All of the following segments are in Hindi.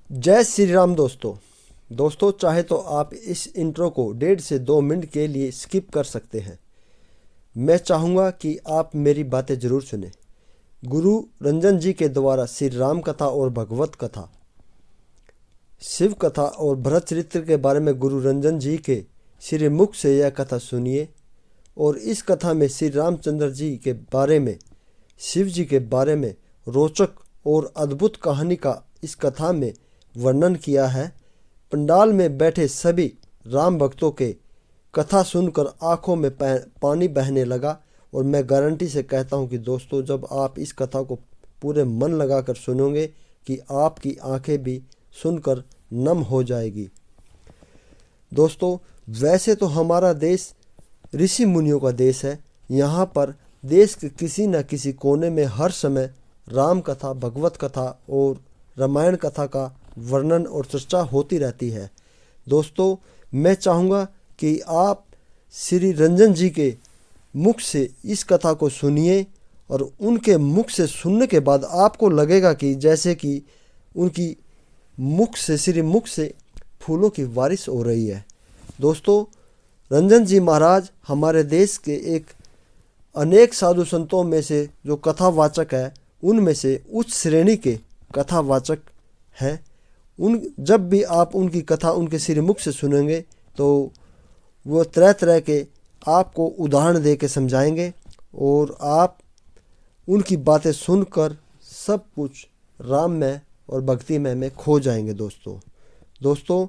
जय श्री राम दोस्तों चाहे तो आप इस इंट्रो को 1.5 से 2 मिनट के लिए स्किप कर सकते हैं। मैं चाहूँगा कि आप मेरी बातें ज़रूर सुने। गुरु रंजन जी के द्वारा श्री राम कथा और भगवत कथा, शिव कथा और भरत चरित्र के बारे में गुरु रंजन जी के श्री मुख से यह कथा सुनिए। और इस कथा में श्री रामचंद्र जी के बारे में, शिव जी के बारे में रोचक और अद्भुत कहानी का इस कथा में वर्णन किया है। पंडाल में बैठे सभी राम भक्तों के कथा सुनकर आंखों में पानी बहने लगा। और मैं गारंटी से कहता हूं कि दोस्तों, जब आप इस कथा को पूरे मन लगाकर सुनोगे कि आपकी आंखें भी सुनकर नम हो जाएगी। दोस्तों, वैसे तो हमारा देश ऋषि मुनियों का देश है। यहाँ पर देश के किसी न किसी कोने में हर समय राम कथा, भगवत कथा और रामायण कथा का वर्णन और चर्चा होती रहती है। दोस्तों, मैं चाहूँगा कि आप श्री रंजन जी के मुख से इस कथा को सुनिए और उनके मुख से सुनने के बाद आपको लगेगा कि जैसे कि उनकी मुख से, श्री मुख से फूलों की बारिश हो रही है। दोस्तों, रंजन जी महाराज हमारे देश के एक अनेक साधु संतों में से जो कथावाचक है, उनमें से उच्च श्रेणी के कथावाचक हैं। जब भी आप उनकी कथा उनके श्रीमुख से सुनेंगे तो वो तरह तरह के आपको उदाहरण दे के समझाएंगे और आप उनकी बातें सुनकर सब कुछ राममय और भक्तिमय में खो जाएंगे। दोस्तों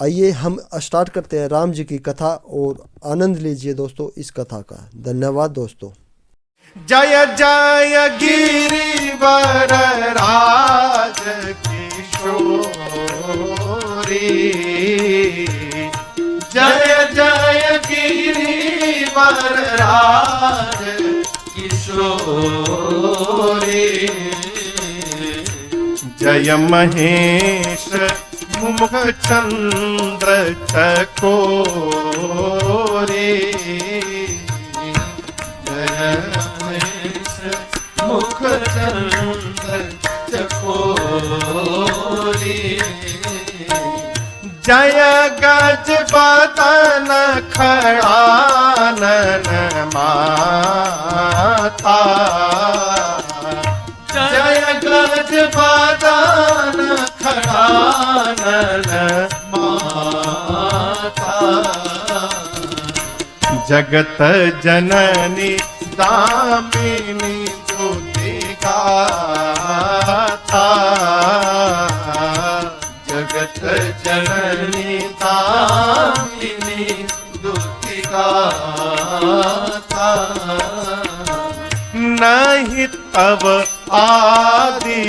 आइए हम स्टार्ट करते हैं राम जी की कथा और आनंद लीजिए दोस्तों इस कथा का। धन्यवाद दोस्तों। जय जय गिरिवर राज किशोरी, जय जय गिरिवर राज किशोरी, जय महेश मुख चंद्र चकोरे, मुख चंद्र चकोरी, जय गज बदन खड़ानन माता, जय गज बदन खड़ानन माता, जगत जननी दामिनी गाथा, जगत जननी दामिनी गाथा, नहीं तब आदि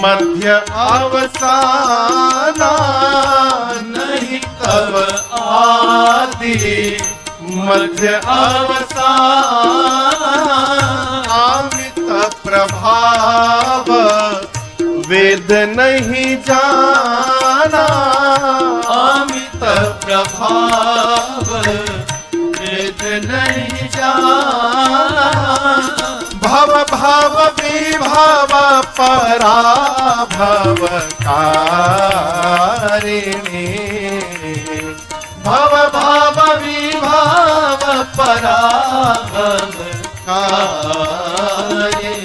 मध्य अवसाना, नहीं तब आदि मध्य अवसान, अमित प्रभाव वेद नहीं जाना, अमित प्रभाव वेद नहीं जाना, भव भव विभव पराभव कारिणी, भव भव विभव पराभव कारिणी,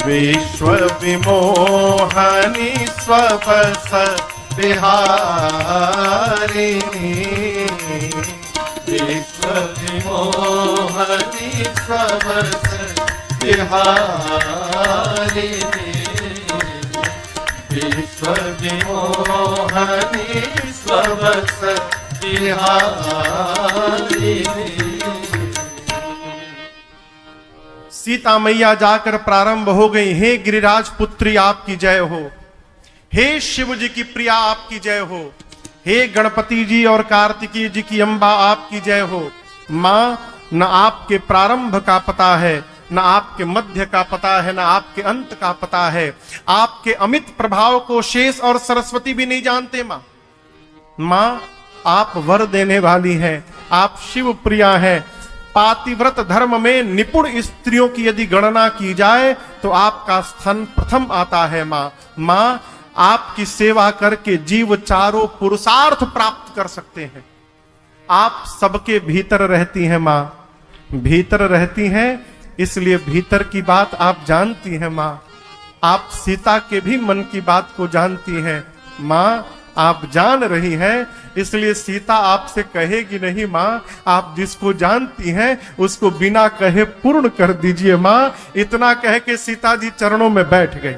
विश्व विमोहनी स्वपस बिहारिणी, विश्व विमोहनी स्वपस बिहारिणी, विश्व विमोहनी स्वपस बिहारिणी। सीता मैया जाकर प्रारंभ हो गई। हे गिरिराज पुत्री आपकी जय हो, हे शिव जी की प्रिया आपकी जय हो, हे गणपति जी और कार्तिकी जी की अम्बा आपकी जय हो। माँ, न आपके प्रारंभ का पता है, न आपके मध्य का पता है, न आपके अंत का पता है। आपके अमित प्रभाव को शेष और सरस्वती भी नहीं जानते। माँ, आप वर देने वाली हैं, आप शिव प्रिया हैं, पातिव्रत धर्म में निपुण स्त्रियों की यदि गणना की जाए तो आपका स्थान प्रथम आता है मां। मां, आपकी सेवा करके जीव चारों पुरुषार्थ प्राप्त कर सकते हैं। आप सबके भीतर रहती हैं मां, भीतर रहती हैं, इसलिए भीतर की बात आप जानती हैं मां। आप सीता के भी मन की बात को जानती हैं मां, आप जान रही हैं, इसलिए सीता आपसे कहेगी नहीं मां, आप जिसको जानती हैं उसको बिना कहे पूर्ण कर दीजिए मां। इतना कह के सीता जी चरणों में बैठ गई।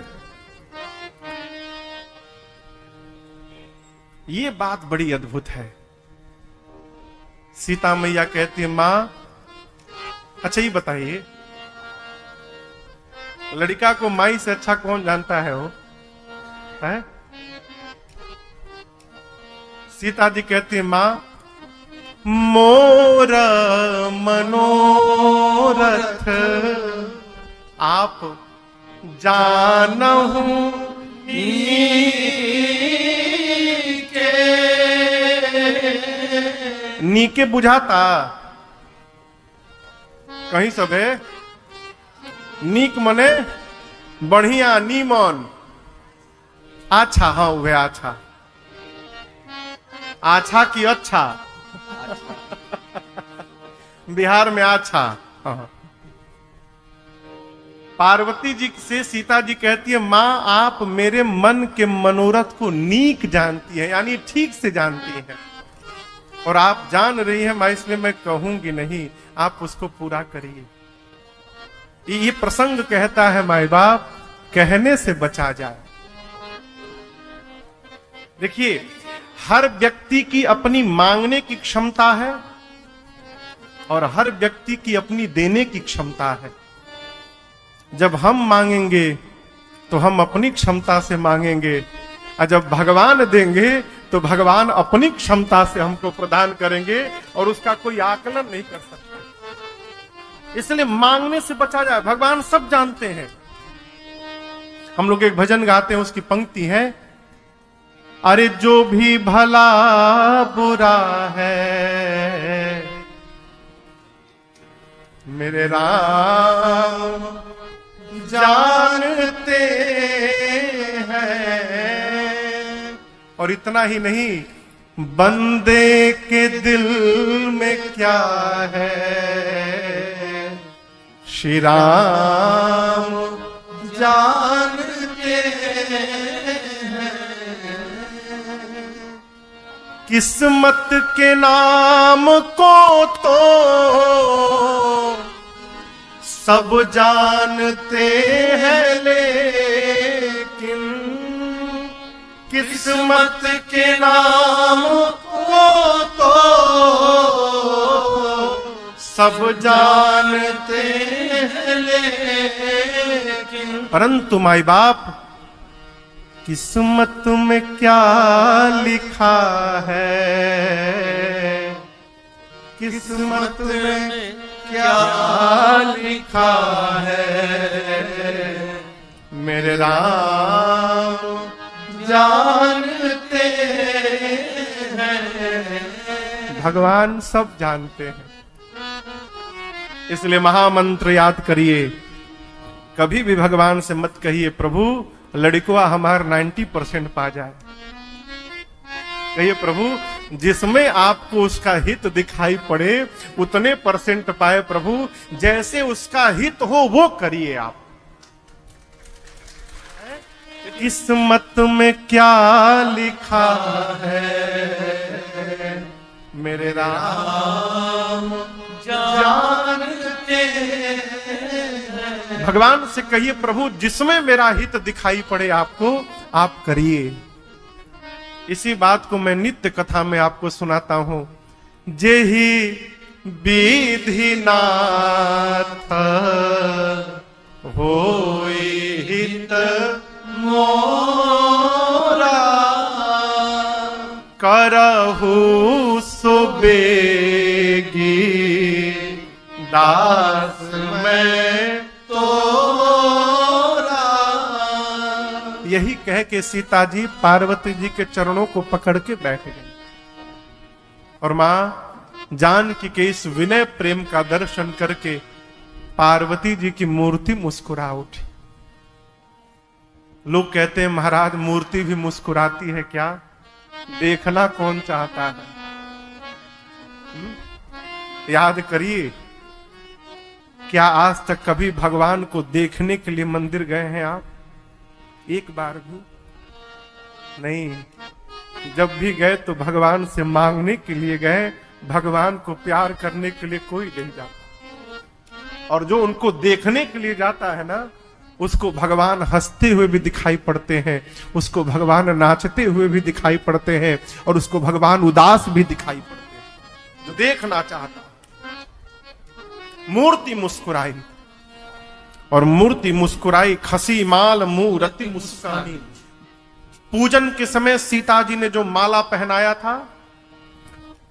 ये बात बड़ी अद्भुत है। सीता मैया कहती है मां, अच्छा ये बताइए, लड़का को माई से अच्छा कौन जानता है? वो है? सीता जी कहती है मां, मोर मनोरथ आप जानहु नीके बुझाता कहीं सब है। नीक मने बढ़िया, नीमन, अच्छा। हाँ वह अच्छा, अच्छा की अच्छा बिहार में अच्छा। हाँ। पार्वती जी से सीता जी कहती है मां, आप मेरे मन के मनोरथ को नीक जानती है, यानी ठीक से जानती हैं, और आप जान रही हैं मां, इसलिए मैं कहूंगी नहीं, आप उसको पूरा करिए। ये प्रसंग कहता है माई बाप, कहने से बचा जाए। देखिए, हर व्यक्ति की अपनी मांगने की क्षमता है और हर व्यक्ति की अपनी देने की क्षमता है। जब हम मांगेंगे तो हम अपनी क्षमता से मांगेंगे, और जब भगवान देंगे तो भगवान अपनी क्षमता से हमको प्रदान करेंगे, और उसका कोई आकलन नहीं कर सकता। इसलिए मांगने से बचा जाए। भगवान सब जानते हैं। हम लोग एक भजन गाते हैं, उसकी पंक्ति है, अरे जो भी भला बुरा है मेरे राम जानते हैं। और इतना ही नहीं, बंदे के दिल में क्या है श्री राम जानते हैं। किस्मत के नाम को तो सब जानते हैं, लेकिन किस्मत के नाम को तो सब जानते हैं, लेकिन परंतु माई बाप, किस्मत में क्या लिखा है, किस्मत में क्या लिखा है मेरे राम जानते हैं। भगवान सब जानते हैं। इसलिए महामंत्र याद करिए, कभी भी भगवान से मत कहिए प्रभु लड़कुआ हमार 90% पा जाए। कहिए प्रभु जिसमें आपको उसका हित दिखाई पड़े उतने % पाए प्रभु, जैसे उसका हित हो वो करिए आप। किस्मत में क्या लिखा है मेरे राम जानते हैं। भगवान से कहिए प्रभु जिसमें मेरा हित दिखाई पड़े आपको, आप करिए। इसी बात को मैं नित्य कथा में आपको सुनाता हूं। जेहि विधि नाथ होई हित मोरा, करहु सुबेगी दास में तोरा। यही कह के सीता जी पार्वती जी के चरणों को पकड़ के बैठ गई। और मां जानकी के इस विनय प्रेम का दर्शन करके पार्वती जी की मूर्ति मुस्कुरा उठी। लोग कहते हैं महाराज मूर्ति भी मुस्कुराती है क्या? देखना कौन चाहता है? याद करिए, क्या आज तक कभी भगवान को देखने के लिए मंदिर गए हैं आप? एक बार भी नहीं। जब भी गए तो भगवान से मांगने के लिए गए, भगवान को प्यार करने के लिए कोई नहीं जाता। और जो उनको देखने के लिए जाता है ना, उसको भगवान हंसते हुए भी दिखाई पड़ते हैं, उसको भगवान नाचते हुए भी दिखाई पड़ते हैं, और उसको भगवान उदास भी दिखाई पड़ते हैं। जो देखना चाहता, मूर्ति मुस्कुराई, और मूर्ति मुस्कुराई, खसी माल मूर्ति मुस्कानी। पूजन के समय सीता जी ने जो माला पहनाया था,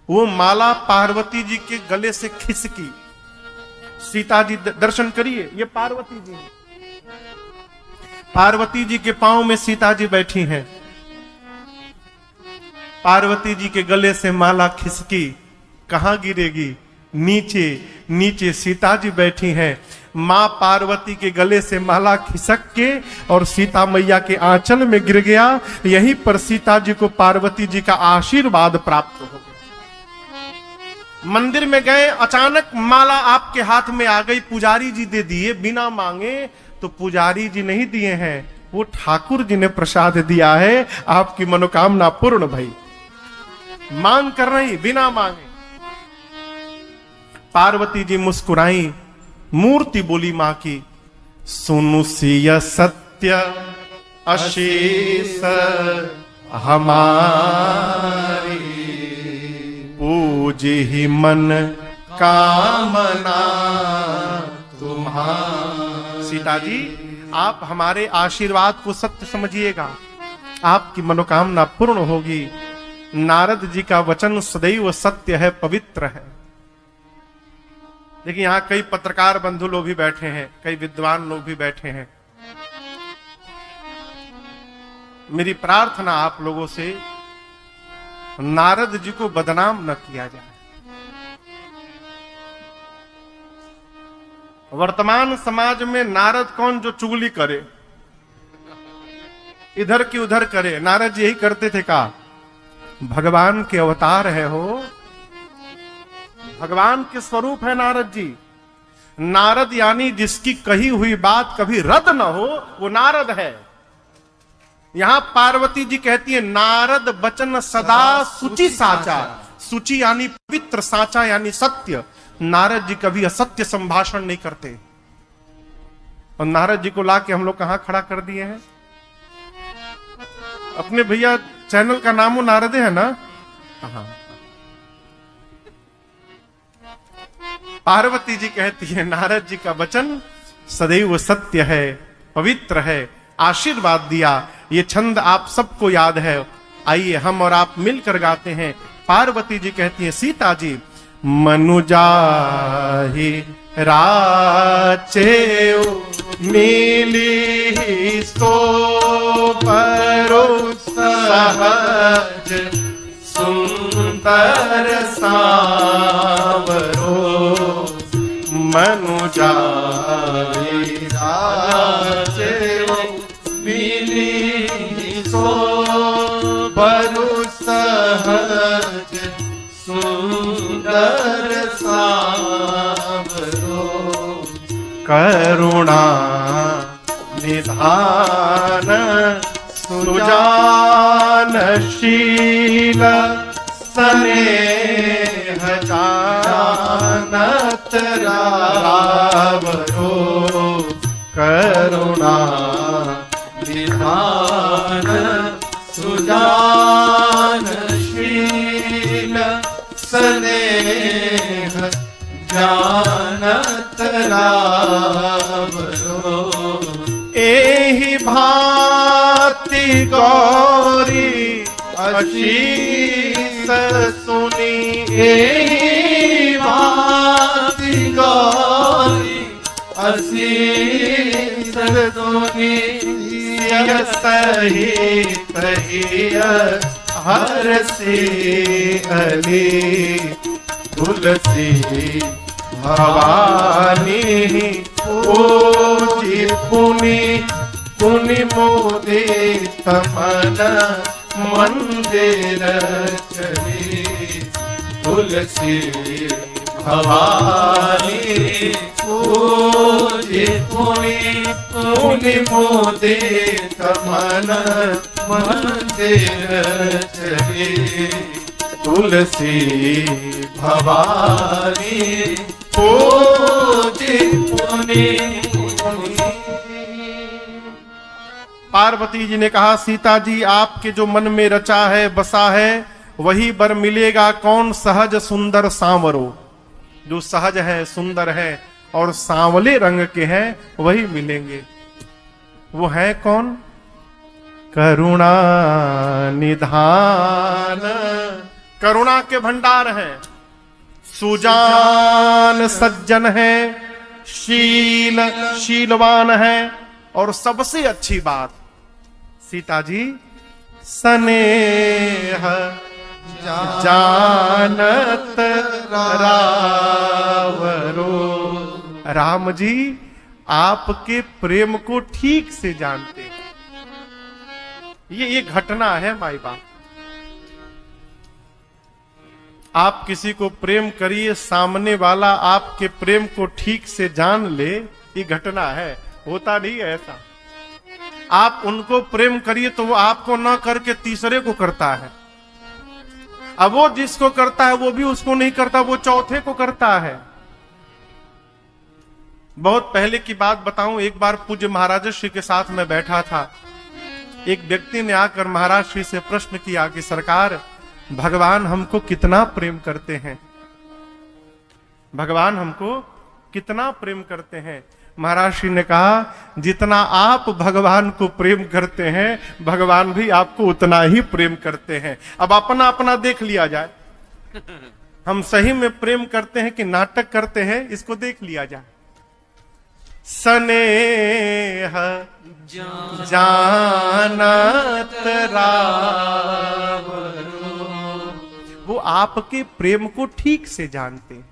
वो माला पार्वती जी के गले से खिसकी। सीता जी दर्शन करिए, ये पार्वती जी हैं। पार्वती जी के पांव में सीता जी बैठी हैं। पार्वती जी के गले से माला खिसकी, कहां गिरेगी? नीचे। नीचे सीता जी बैठी हैं। मां पार्वती के गले से माला खिसक के और सीता मैया के आंचल में गिर गया। यहीं पर सीता जी को पार्वती जी का आशीर्वाद प्राप्त हो गया। मंदिर में गए, अचानक माला आपके हाथ में आ गई, पुजारी जी दे दिए बिना मांगे। तो पुजारी जी नहीं दिए हैं, वो ठाकुर जी ने प्रसाद दिया है। आपकी मनोकामना पूर्ण भई। मांग कर रही, बिना मांगे। पार्वती जी मुस्कुराई, मूर्ति बोली मां की, सुनु सिय सत्य अशेष हमारी, पूजे ही मन कामना तुम्हारी। सीता जी, आप हमारे आशीर्वाद को सत्य समझिएगा, आपकी मनोकामना पूर्ण होगी। नारद जी का वचन सदैव सत्य है, पवित्र है। देखिए, यहां कई पत्रकार बंधु लोग भी बैठे हैं, कई विद्वान लोग भी बैठे हैं। मेरी प्रार्थना आप लोगों से, नारद जी को बदनाम न किया जाए। वर्तमान समाज में नारद कौन जो चुगली करे, इधर की उधर करे? नारद जी यही करते थे का? भगवान के अवतार है हो, भगवान के स्वरूप है नारद जी। नारद यानी जिसकी कही हुई बात कभी रद्द न हो, वो नारद है। यहां पार्वती जी कहती है, नारद बचन सदा सुचि साचा। सुचि यानी पवित्र, साचा यानी सत्य। नारद जी कभी असत्य संभाषण नहीं करते। और नारद जी को लाके हम लोग कहां खड़ा कर दिए हैं? अपने भैया चैनल का नाम वो नारदे है ना? हाँ। पार्वती जी कहती है, नारद जी का वचन सदैव सत्य है, पवित्र है, आशीर्वाद दिया। ये छंद आप सबको याद है, आइए हम और आप मिलकर गाते हैं। पार्वती जी कहती है, सीता जी, मनुजाहि राचे मिली सो परो सहज सुंदर सांवरो, मनुजाहि राचे मिली सो परो सहज सुंदर सांवरो, करुणा निधान सुजानशील स्नेह जानत रावरो, करुणा निधान सुजानशील स्नेह जानत रावरो, एहि भांति गौरी अशीस सुनी, एहि भांति गौरी अशीस सुनी, सहित हर से अली तुलसी भवानी पूजी पुनि पुनि मोदित मन मंदिर चली तुलसी भवानी पूजी पुनि पुनि मोदित मन मंदिर चली तुलसी भवानी पूजी पुनि। पार्वती जी ने कहा, सीता जी आपके जो मन में रचा है बसा है वही वर मिलेगा। कौन? सहज सुंदर सांवरो, जो सहज है सुंदर है और सांवले रंग के हैं वही मिलेंगे। वो है कौन? करुणा निधान, करुणा के भंडार है, सुजान सज्जन है, शीलवान है और सबसे अच्छी बात सीता जी स्नेह जानत रावरो। राम जी आपके प्रेम को ठीक से जानते हैं। ये घटना है माई बाप। आप किसी को प्रेम करिए, सामने वाला आपके प्रेम को ठीक से जान ले, ये घटना है। होता नहीं है ऐसा। आप उनको प्रेम करिए तो वो आपको ना करके तीसरे को करता है। अब वो जिसको करता है वो भी उसको नहीं करता, वो चौथे को करता है। बहुत पहले की बात बताऊं, एक बार पूज्य महाराज श्री के साथ मैं बैठा था। एक व्यक्ति ने आकर महाराज श्री से प्रश्न किया कि सरकार, भगवान हमको कितना प्रेम करते हैं, भगवान हमको कितना प्रेम करते हैं। महाराज श्री ने कहा, जितना आप भगवान को प्रेम करते हैं भगवान भी आपको उतना ही प्रेम करते हैं। अब अपना अपना देख लिया जाए, हम सही में प्रेम करते हैं कि नाटक करते हैं, इसको देख लिया जाए। स्नेह जानत रावरो, वो आपके प्रेम को ठीक से जानते हैं।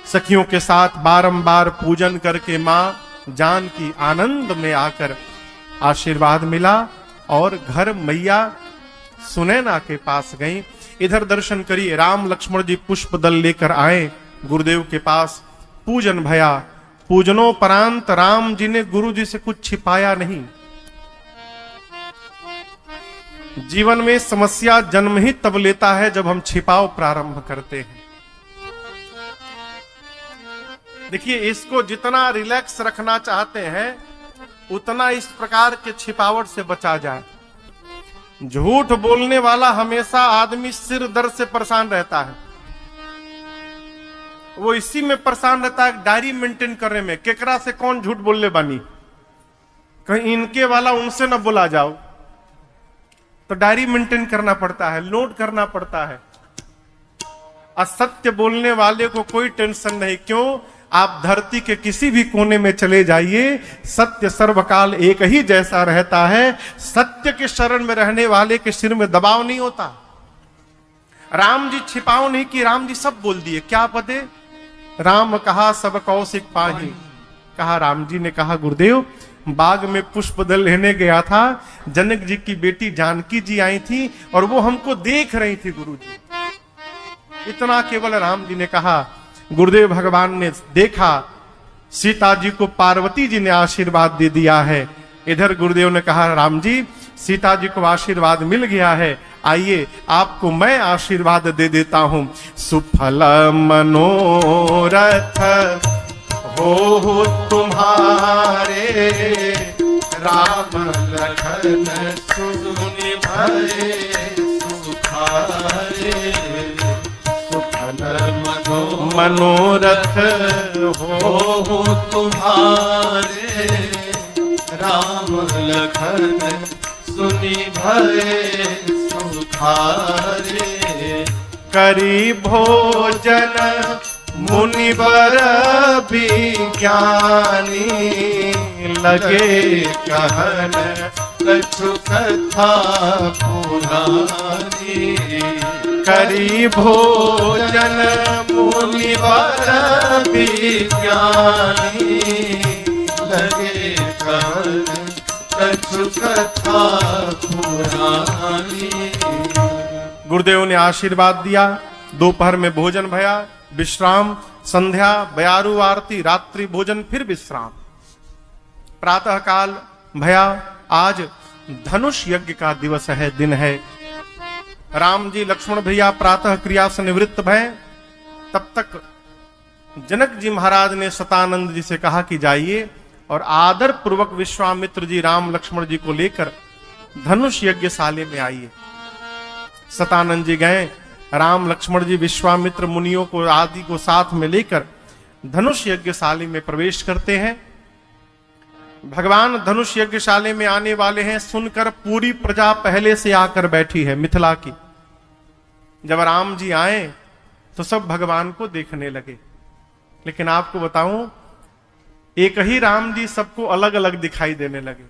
सखियों के साथ बारंबार पूजन करके मां जानकी आनंद में आकर आशीर्वाद मिला और घर मैया सुनैना के पास गई। इधर दर्शन करिए, राम लक्ष्मण जी पुष्प दल लेकर आए गुरुदेव के पास। पूजन भया, पूजनोपरांत राम जी ने गुरु जी से कुछ छिपाया नहीं। जीवन में समस्या जन्म ही तब लेता है जब हम छिपाव प्रारंभ करते हैं। देखिए, इसको जितना रिलैक्स रखना चाहते हैं उतना इस प्रकार के छिपावट से बचा जाए। झूठ बोलने वाला हमेशा आदमी सिर दर्द से परेशान रहता है। वो इसी में परेशान रहता है, डायरी मेंटेन करने में, केकरा से कौन झूठ बोलने बानी, कहीं इनके वाला उनसे न बोला जाओ, तो डायरी मेंटेन करना पड़ता है, नोट करना पड़ता है। असत्य बोलने वाले को कोई टेंशन नहीं। क्यों? आप धरती के किसी भी कोने में चले जाइए, सत्य सर्वकाल एक ही जैसा रहता है। सत्य के शरण में रहने वाले के सिर में दबाव नहीं होता। राम जी छिपाओ नहीं कि राम जी सब बोल दिए। क्या पते? राम कहा सब कौशिक पाही। कहा, राम जी ने कहा, गुरुदेव बाग में पुष्प दल लेने गया था, जनक जी की बेटी जानकी जी आई थी और वो हमको देख रही थी गुरु जी। इतना केवल राम जी ने कहा। गुरुदेव भगवान ने देखा, सीता जी को पार्वती जी ने आशीर्वाद दे दिया है। इधर गुरुदेव ने कहा, राम जी सीता जी को आशीर्वाद मिल गया है, आइए आपको मैं आशीर्वाद दे देता हूं। सुफल मनोरथ हो तुम्हारे, राम लखन सुनि भये सुखारे। सुफल मनोरथ हो तुम्हारे, राम लखन सुनि भये सुखारे। करी भोजन मुनिवर विज्ञानी, लगे कहन कछु कथा पुरानी, करी भोजन मुनिवर विज्ञानी, लगे कछु कथा पुरानी। गुरुदेव ने आशीर्वाद दिया, दोपहर में भोजन भया, विश्राम, संध्या बयारू आरती, रात्रि भोजन, फिर विश्राम। प्रातः काल भया, आज धनुष यज्ञ का दिवस है, दिन है। राम जी लक्ष्मण भैया प्रातः क्रिया से निवृत्त भय। तब तक जनक जी महाराज ने सतानंद जी से कहा कि जाइए और आदर पूर्वक विश्वामित्र जी राम लक्ष्मण जी को लेकर धनुष यज्ञशाला में आइए। सतानंद जी गए, राम लक्ष्मण जी विश्वामित्र मुनियों को आदि को साथ में लेकर धनुष यज्ञशाला में प्रवेश करते हैं। भगवान धनुष यज्ञशाला में आने वाले हैं सुनकर पूरी प्रजा पहले से आकर बैठी है, मिथिला की। जब राम जी आए तो सब भगवान को देखने लगे। लेकिन आपको बताऊं, एक ही राम जी सबको अलग अलग दिखाई देने लगे।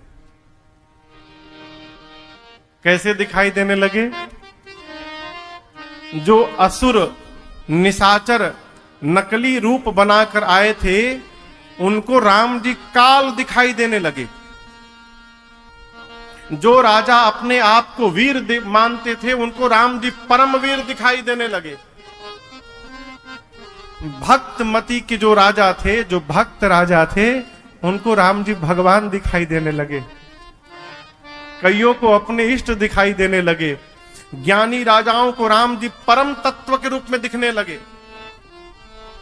कैसे दिखाई देने लगे? जो असुर निशाचर नकली रूप बनाकर आए थे, उनको राम जी काल दिखाई देने लगे। जो राजा अपने आप को वीर मानते थे, उनको राम जी परम वीर दिखाई देने लगे। भक्त मति के जो राजा थे, जो भक्त राजा थे, उनको राम जी भगवान दिखाई देने लगे। कईयों को अपने इष्ट दिखाई देने लगे। ज्ञानी राजाओं को राम जी परम तत्व के रूप में दिखने लगे।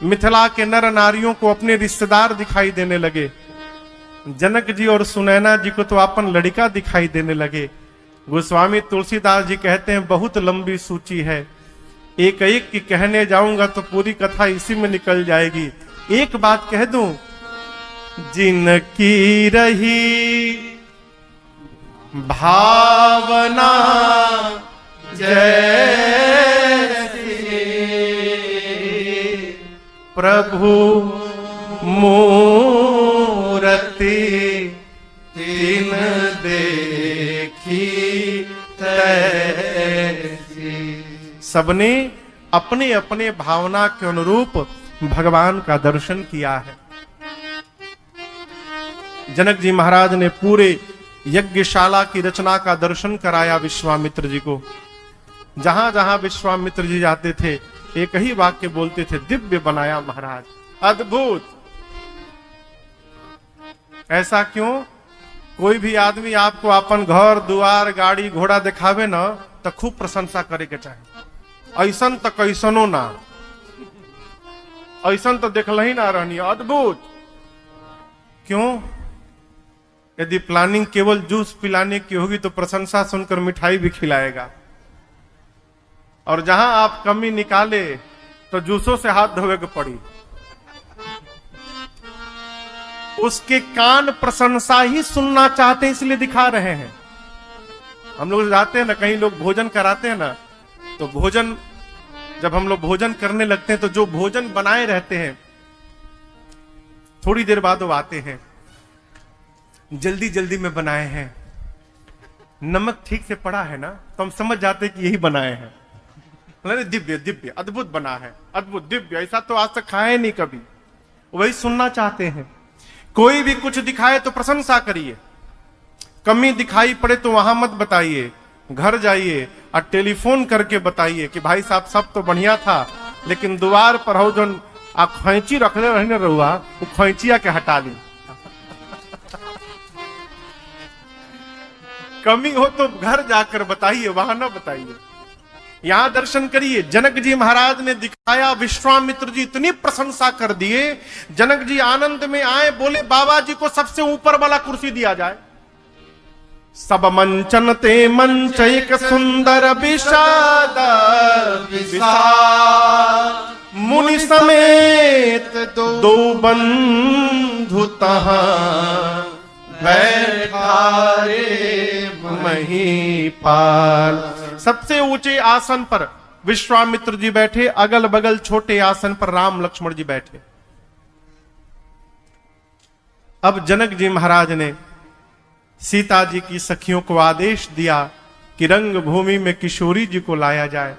मिथिला के नर नारियों को अपने रिश्तेदार दिखाई देने लगे। जनक जी और सुनैना जी को तो अपन लड़का दिखाई देने लगे। गोस्वामी तुलसीदास जी कहते हैं बहुत लंबी सूची है, एक एक की कहने जाऊंगा तो पूरी कथा इसी में निकल जाएगी। एक बात कह दूं, जिनकी रही भावना जैसी प्रभु मूरति तिन देखी तैसी। सबने अपने अपने भावना के अनुरूप भगवान का दर्शन किया है। जनक जी महाराज ने पूरे यज्ञशाला की रचना का दर्शन कराया विश्वामित्र जी को। जहां जहां विश्वामित्र जी जाते थे एक ही वाक्य बोलते थे, दिव्य बनाया महाराज, अद्भुत। ऐसा क्यों? कोई भी आदमी आपको अपन घर द्वार गाड़ी घोड़ा दिखावे ना तो खूब प्रशंसा करे के चाहे। ऐसन तो कैसनो ना, ऐसन तो देखल ही ना रहनी, अद्भुत। क्यों? यदि प्लानिंग केवल जूस पिलाने की होगी तो प्रशंसा सुनकर मिठाई भी खिलाएगा। और जहां आप कमी निकाले तो जूसों से हाथ धोवे के पड़ी। उसके कान प्रशंसा ही सुनना चाहते हैं, इसलिए दिखा रहे हैं। हम लोग जाते हैं ना, कहीं लोग भोजन कराते हैं ना, तो भोजन जब हम लोग भोजन करने लगते हैं तो जो भोजन बनाए रहते हैं थोड़ी देर बाद वो आते हैं, जल्दी जल्दी में बनाए हैं, नमक ठीक से पड़ा है ना, तो हम समझ जाते हैं कि यही बनाए हैं। दिव्य दिव्य अद्भुत बना है, अद्भुत दिव्य, ऐसा तो आज तक खाए नहीं कभी। वही सुनना चाहते हैं। कोई भी कुछ दिखाए तो प्रशंसा करिए, कमी दिखाई पड़े तो वहां मत बताइए, घर जाइए और टेलीफोन करके बताइए कि भाई साहब सब तो बढ़िया था, लेकिन द्वार पर हो जो आप खैंची रखने रहने रहुआ, वो खैंचिया के हटा ली। कमी हो तो घर जाकर बताइए, वहां ना बताइए। यहां दर्शन करिए, जनक जी महाराज ने दिखाया, विश्वामित्र जी इतनी प्रशंसा कर दिए। जनक जी आनंद में आए, बोले बाबा जी को सबसे ऊपर वाला कुर्सी दिया जाए। सब मंचन ते मंच एक सुंदर विषाद मुनि समेत दो बंधु तहां बैठा रे महीपाल। सबसे ऊंचे आसन पर विश्वामित्र जी बैठे, अगल बगल छोटे आसन पर राम लक्ष्मण जी बैठे। अब जनक जी महाराज ने सीता जी की सखियों को आदेश दिया कि रंग भूमि में किशोरी जी को लाया जाए।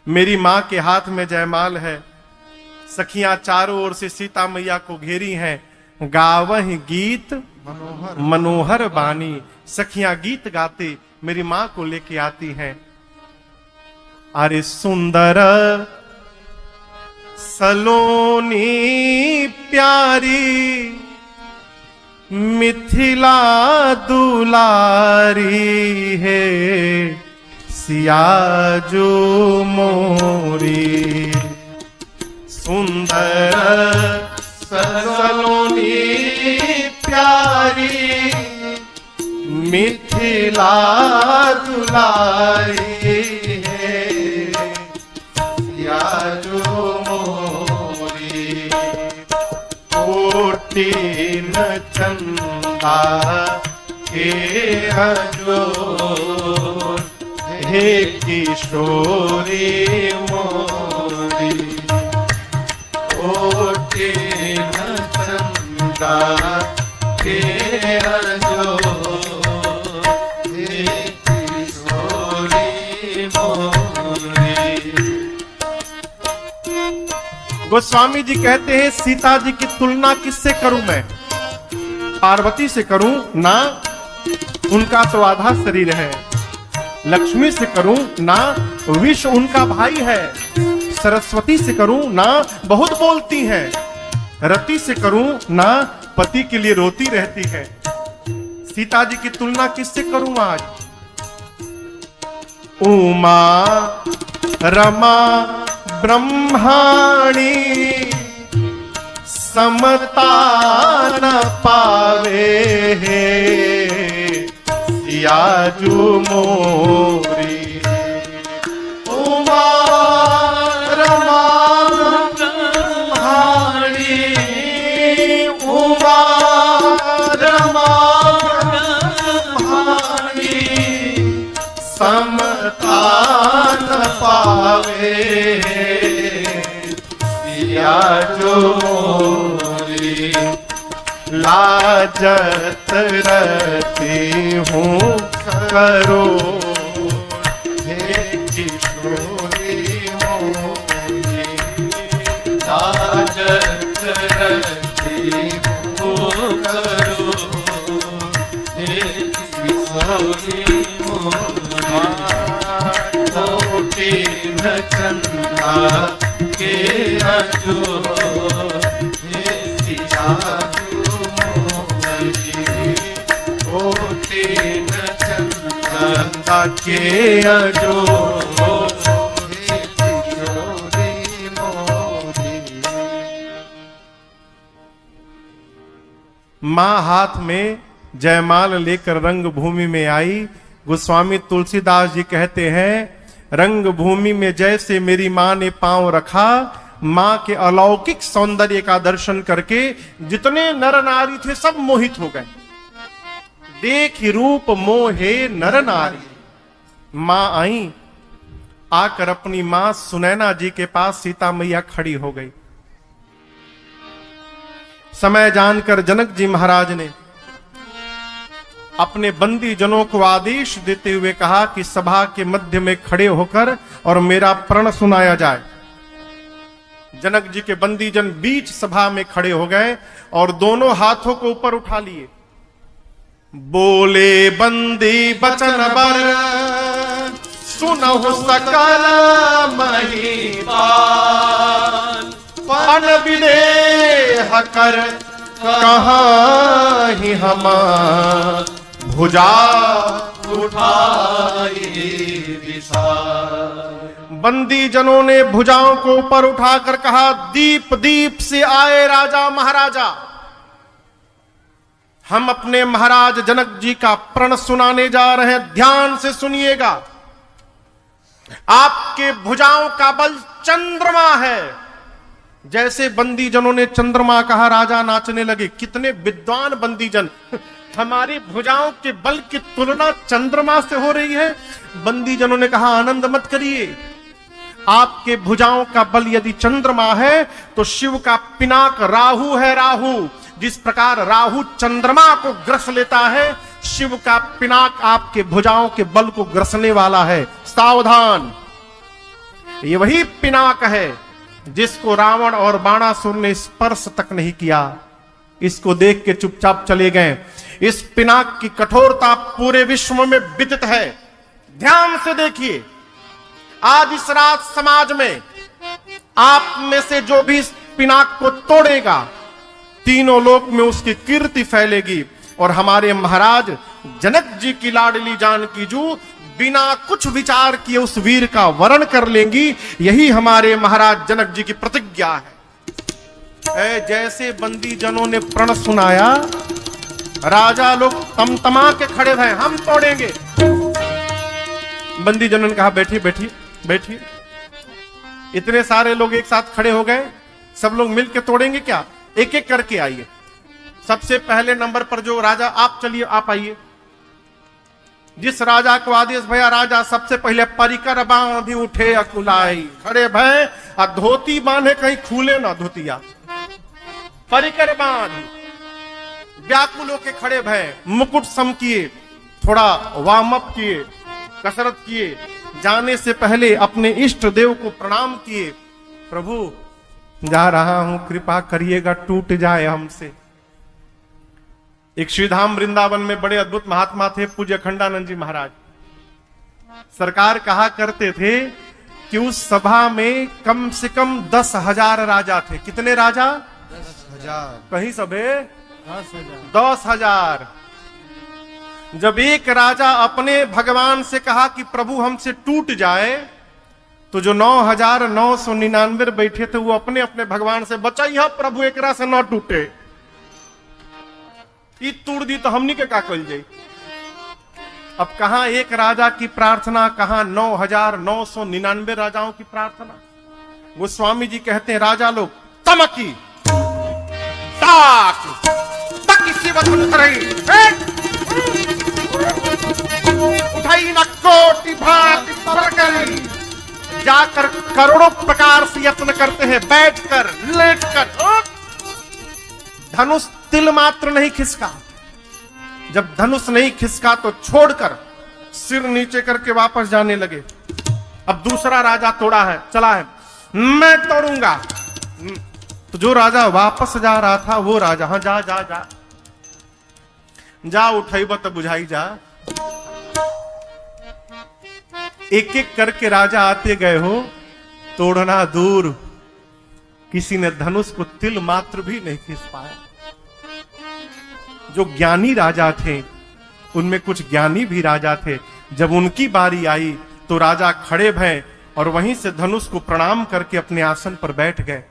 मेरी मां के हाथ में जयमाल है। सखियां चारों ओर से सीता मैया को घेरी हैं। गावह गीत मनोहर बानी। सखियां गीत गाते मेरी मां को लेके आती हैं। अरे सुंदर सलोनी प्यारी मिथिला दुलारी है सियाजू मोरी। सुंदर सलोनी प्यारी मिथिला दुलारी है सियाजू मोरी। कोटि न चंदा के हजूर हे किशोरी मोरी। कोटि न चंदा के हजूर हे किशोरी मोरी। गोस्वामी जी कहते हैं सीता जी की तुलना किससे करूं मैं? पार्वती से करूं ना, उनका तो आधा शरीर है। लक्ष्मी से करूं ना, विष उनका भाई है। सरस्वती से करूं ना, बहुत बोलती हैं। रति से करूं ना, पति के लिए रोती रहती है। सीता जी की तुलना किससे करूं आज? उमा रमा ब्रह्माणी समता न पावे सियाजू मोरी। उमा रमा ब्रह्माणी उमा रमा ब्रह्माणी समता न पावे सियाजू मोरी। लाजत रहती हूँ करो हे किशोरी मोरी। लाजत रहती हूँ करो हे किशोरी मोरी। कोटि न चंदा के हजूर हे सियाजू मोरी। कोटि न चंदा के हजूर हे किशोरी मोरी। मां हाथ में जयमाल लेकर रंग भूमि में आई। गोस्वामी तुलसीदास जी कहते हैं रंग भूमि में जैसे मेरी मां ने पांव रखा, मां के अलौकिक सौंदर्य का दर्शन करके जितने नर नारी थे सब मोहित हो गए। देख रूप मोहे नर नारी। मां आई, आकर अपनी मां सुनैना जी के पास सीता मैया खड़ी हो गई। समय जानकर जनक जी महाराज ने अपने बंदी जनों को आदेश देते हुए कहा कि सभा के मध्य में खड़े होकर और मेरा प्रण सुनाया जाए। जनक जी के बंदी जन बीच सभा में खड़े हो गए और दोनों हाथों को ऊपर उठा लिए। बोले बंदी बचन बर सुनहु सकल महिपाल। पन विदेह कर कहाँ ही हम भुजा उठाई विशाल। बंदी जनों ने भुजाओं को ऊपर उठाकर कहा, दीप दीप से आए राजा महाराजा। हम अपने महाराज जनक जी का प्रण सुनाने जा रहे हैं, ध्यान से सुनिएगा। आपके भुजाओं का बल चंद्रमा है। जैसे बंदी जनों ने चंद्रमा कहा, राजा नाचने लगे। कितने विद्वान बंदी जन, हमारी भुजाओं के बल की तुलना चंद्रमा से हो रही है। बंदी जनों ने कहा, आनंद मत करिए। आपके भुजाओं का बल यदि चंद्रमा है तो शिव का पिनाक राहु है। राहु जिस प्रकार राहु चंद्रमा को ग्रस लेता है, शिव का पिनाक आपके भुजाओं के बल को ग्रसने वाला है। सावधान, ये वही पिनाक है जिसको रावण और बाणासुर ने स्पर्श तक नहीं किया। इसको देख के चुपचाप चले गए। इस पिनाक की कठोरता पूरे विश्व में विदित है। ध्यान से देखिए, आज इस रात समाज में आप में से जो भी इस पिनाक को तोड़ेगा, तीनों लोक में उसकी कीर्ति फैलेगी। और हमारे महाराज जनक जी की लाडली जानकी जू बिना कुछ विचार किए उस वीर का वरण कर लेंगी। यही हमारे महाराज जनक जी की प्रतिज्ञा है। जैसे बंदी जनों ने प्रण सुनाया, राजा लोग तमतमा के खड़े भय, हम तोड़ेंगे। बंदी जनों ने कहा बैठिए बैठिए बैठिए। इतने सारे लोग एक साथ खड़े हो गए, सब लोग मिलकर तोड़ेंगे क्या? एक एक करके आइए। सबसे पहले नंबर पर जो राजा, आप चलिए, आप आइए। जिस राजा को आदेश भया, राजा सबसे पहले परिकर बांधी उठे अकुलाई, खड़े भय और धोती बांधे कहीं खुले ना धोतिया। परिकर बांधी व्याकुल होके खड़े भय, मुकुट सम किए, थोड़ा वार्म अप किए, कसरत किए, जाने से पहले अपने इष्ट देव को प्रणाम किए। प्रभु जा रहा हूं, कृपा करिएगा, टूट जाए हमसे। एक श्रीधाम वृंदावन में बड़े अद्भुत महात्मा थे, पूज्य अखंडानंद जी महाराज। सरकार कहा करते थे कि उस सभा में कम से कम 10,000 राजा थे। कितने राजा? 10,000। कहीं सभे 10,000। जब एक राजा अपने भगवान से कहा कि प्रभु हमसे टूट जाए, तो जो 9,999 बैठे थे वो अपने अपने भगवान से, बचाइए प्रभु एकरा से न टूटे। ई तोड़ दी तो हमनी के का कल जाई। अब कहां एक राजा की प्रार्थना, कहां 9,999 राजाओं की प्रार्थना। गोस्वामी जी कहते हैं, राजा लोग तमकी ताक तक इसी उठाई न कोटि भांति परकरी, जाकर करोड़ों प्रकार से यत्न करते हैं, बैठकर लेटकर। धनुष तिल मात्र नहीं खिसका। जब धनुष नहीं खिसका तो छोड़कर सिर नीचे करके वापस जाने लगे। अब दूसरा राजा तोड़ा है, चला है, मैं तोड़ूंगा। तो जो राजा वापस जा रहा था वो राजा, हाँ जा जा जा जा, उठाइब तो बुझाई जा। एक एक करके राजा आते गए हो, तोड़ना दूर, किसी ने धनुष को तिल मात्र भी नहीं खींच पाया। जो ज्ञानी राजा थे, उनमें कुछ ज्ञानी भी राजा थे, जब उनकी बारी आई तो राजा खड़े भय और वहीं से धनुष को प्रणाम करके अपने आसन पर बैठ गए।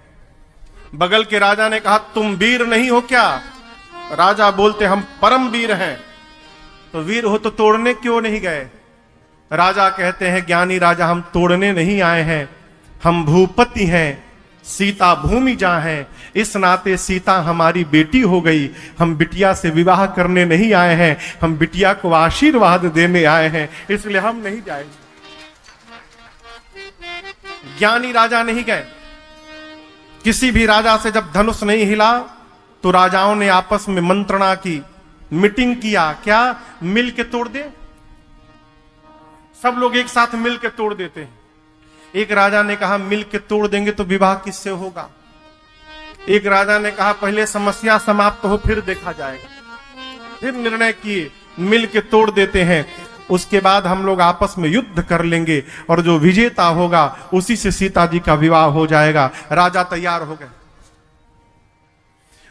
बगल के राजा ने कहा, तुम वीर नहीं हो क्या? राजा बोलते, हम परम वीर हैं। तो वीर हो तो तोड़ने क्यों नहीं गए? राजा कहते हैं, ज्ञानी राजा, हम तोड़ने नहीं आए हैं, हम भूपति हैं, सीता भूमि जहां है, इस नाते सीता हमारी बेटी हो गई। हम बिटिया से विवाह करने नहीं आए हैं, हम बिटिया को आशीर्वाद देने आए हैं, इसलिए हम नहीं जाएंगे। ज्ञानी राजा नहीं गए। किसी भी राजा से जब धनुष नहीं हिला तो राजाओं ने आपस में मंत्रणा की, मीटिंग किया, क्या मिल के तोड़ दे। सब लोग एक साथ मिल के तोड़ देते हैं। एक राजा ने कहा, मिल के तोड़ देंगे तो विवाह किससे होगा? एक राजा ने कहा, पहले समस्या समाप्त हो फिर देखा जाएगा। फिर निर्णय किए, मिल के तोड़ देते हैं, उसके बाद हम लोग आपस में युद्ध कर लेंगे और जो विजेता होगा उसी से सीता जी का विवाह हो जाएगा। राजा तैयार हो गए।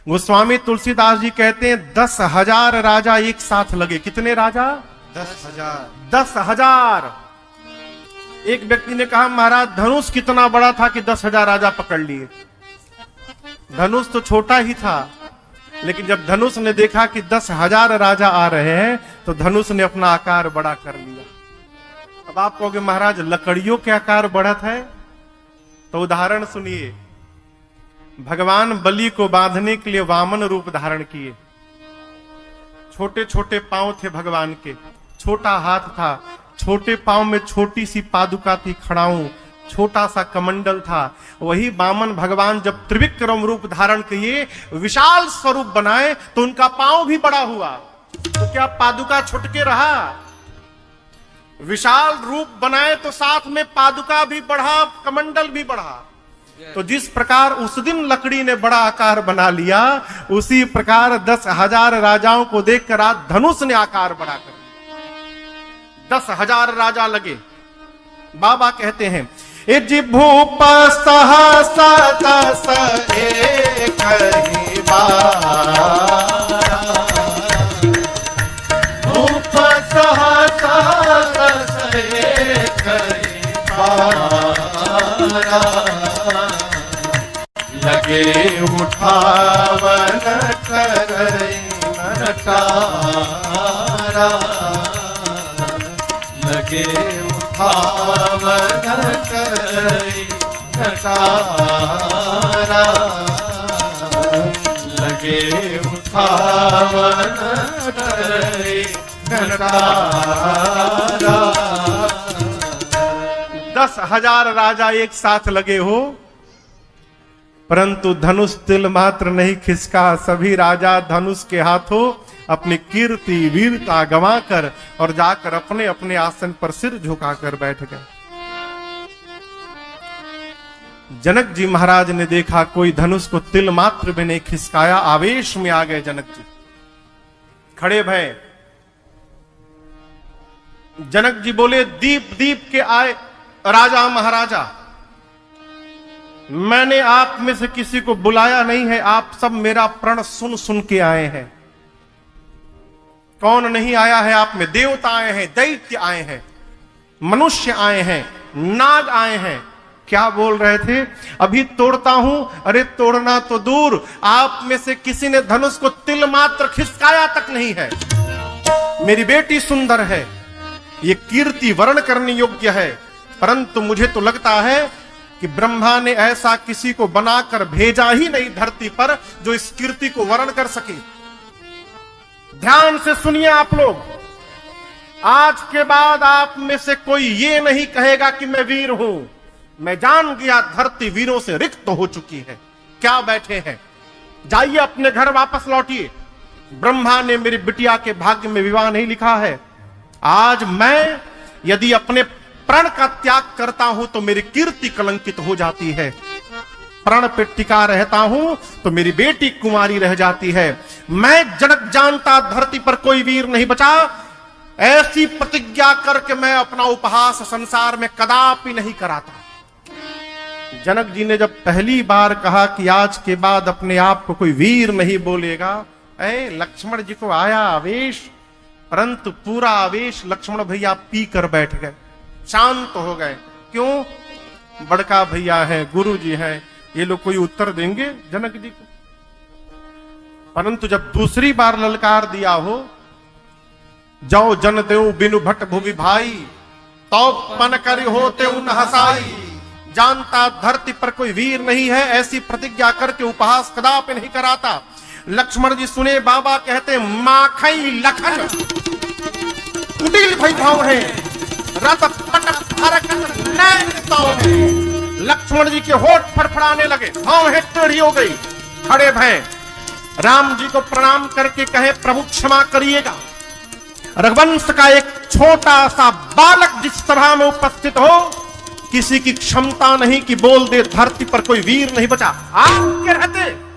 गोस्वामी तुलसीदास जी कहते हैं, 10,000 राजा एक साथ लगे। कितने राजा? 10,000। 10,000। एक व्यक्ति ने कहा, महाराज धनुष कितना बड़ा था कि 10,000 राजा पकड़ लिए। धनुष तो छोटा ही था, लेकिन जब धनुष ने देखा कि 10,000 राजा आ रहे हैं तो धनुष ने अपना आकार बड़ा कर लिया। अब आप कहोगे, महाराज लकड़ियों के आकार बढ़त है? तो उदाहरण सुनिए। भगवान बलि को बांधने के लिए वामन रूप धारण किए। छोटे छोटे पांव थे भगवान के, छोटा हाथ था, छोटे पांव में छोटी सी पादुका थी, खड़ाऊं, छोटा सा कमंडल था। वही वामन भगवान जब त्रिविक्रम रूप धारण किए, विशाल स्वरूप बनाए, तो उनका पांव भी बड़ा हुआ। तो क्या पादुका छुटके रहा? विशाल रूप बनाए तो साथ में पादुका भी बढ़ा, कमंडल भी बढ़ा। तो जिस प्रकार उस दिन लकड़ी ने बड़ा आकार बना लिया, उसी प्रकार 10,000 राजाओं को देखकर आज धनुष ने आकार बढ़ा कर लिया। 10,000 राजा लगे। बाबा कहते हैं, भूप सहसा दस एक ही बारा, भूप सहसा दस एक ही बारा, लगे उठावन करई नटारा, लगे उठावन करई नटारा, लगे उठावन करई नटारा। 10,000 राजा एक साथ लगे हो, परंतु धनुष तिल मात्र नहीं खिसका। सभी राजा धनुष के हाथों अपनी कीर्ति वीरता गंवाकर और जाकर अपने अपने आसन पर सिर झुकाकर बैठ गए। जनक जी महाराज ने देखा कोई धनुष को तिल मात्र भी नहीं खिसकाया। आवेश में आ गए जनक जी, खड़े भय। जनक जी बोले, दीप दीप के आए राजा महाराजा, मैंने आप में से किसी को बुलाया नहीं है, आप सब मेरा प्रण सुन सुन के आए हैं। कौन नहीं आया है आप में? देवता आए हैं, दैत्य आए हैं, मनुष्य आए हैं, नाग आए हैं। क्या बोल रहे थे? अभी तोड़ता हूं। अरे तोड़ना तो दूर, आप में से किसी ने धनुष को तिल मात्र खिसकाया तक नहीं है। मेरी बेटी सुंदर है, ये कीर्ति वर्ण करने योग्य है, परंतु मुझे तो लगता है कि ब्रह्मा ने ऐसा किसी को बनाकर भेजा ही नहीं धरती पर जो इस कीर्ति को वर्ण कर सके। ध्यान से सुनिए आप लोग, आज के बाद आप में से कोई ये नहीं कहेगा कि मैं वीर हूं। मैं जान गया धरती वीरों से रिक्त हो चुकी है। क्या बैठे हैं? जाइए अपने घर वापस लौटिए। ब्रह्मा ने मेरी बिटिया के भाग्य में विवाह नहीं लिखा है। आज मैं यदि अपने प्रण का त्याग करता हूं तो मेरी कीर्ति कलंकित हो जाती है। प्रण पे टिका रहता हूं तो मेरी बेटी कुंवारी रह जाती है। मैं जनक जानता धरती पर कोई वीर नहीं बचा। ऐसी प्रतिज्ञा करके मैं अपना उपहास संसार में कदापि नहीं कराता। जनक जी ने जब पहली बार कहा कि आज के बाद अपने आप को कोई वीर नहीं बोलेगा, लक्ष्मण जी को आया आवेश, परंतु पूरा आवेश लक्ष्मण भैया पी कर बैठ गए, शांत हो गए। क्यों? बड़का भैया है, गुरु जी है, ये लोग कोई उत्तर देंगे जनक जी को। परंतु जब दूसरी बार ललकार दिया हो, जाओ जन देऊ बिनु भट भुवि भाई, तो पन करी होते उन हसाई। जानता धरती पर कोई वीर नहीं है, ऐसी प्रतिज्ञा करके उपहास कदापि नहीं कराता। लक्ष्मण जी सुने, बाबा कहते माखई लखन उड़ील भई भाव है, रत पटक फरकन नैन तो है। लक्ष्मण जी के होठ फड़फड़ाने लगे, भाव है टेढ़ी हो गई। खड़े भय राम जी को प्रणाम करके कहे, प्रभु क्षमा करिएगा, रघुवंश का एक छोटा सा बालक जिस सभा में उपस्थित हो, किसी की क्षमता नहीं कि बोल दे धरती पर कोई वीर नहीं बचा। आप के रहते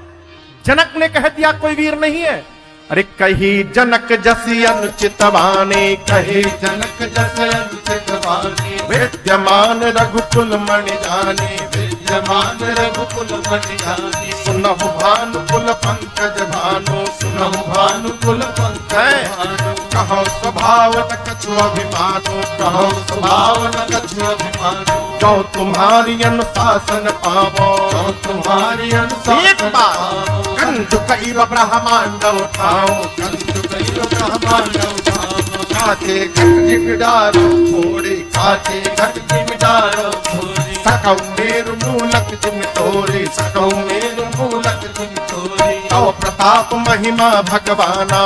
जनक ने कह दिया कोई वीर नहीं है। अरे कही जनक जसी अनुचित वाणी, कही जनक जस अनुचित वाणी, विद्यमान रघुकुल मणि जानी, विद्यमान रघुकुल मणि जानी। सुनहु भानुकुल पंकज भानु, सुनहु भानुकुल पंकज भानु। कहो स्वभाव न कछु अभिमानो, कहो स्वभाव न कछु अभिमानो। जो तुम्हारी अनुशासन पावो, जो तुम्हारी अनुशासन पावो। कंजु कई ब्रह्मांड उठाओ, कंजु कई ब्रह्मांड उठाओ। काटे घट की मिटारो थोड़ी, काटे घट की मिटारो थोड़ी। सकौ मेरु मूलक जिम तोरी, सकौ मेरु मूलक जिम तोरी। तो प्रताप महिमा भगवाना,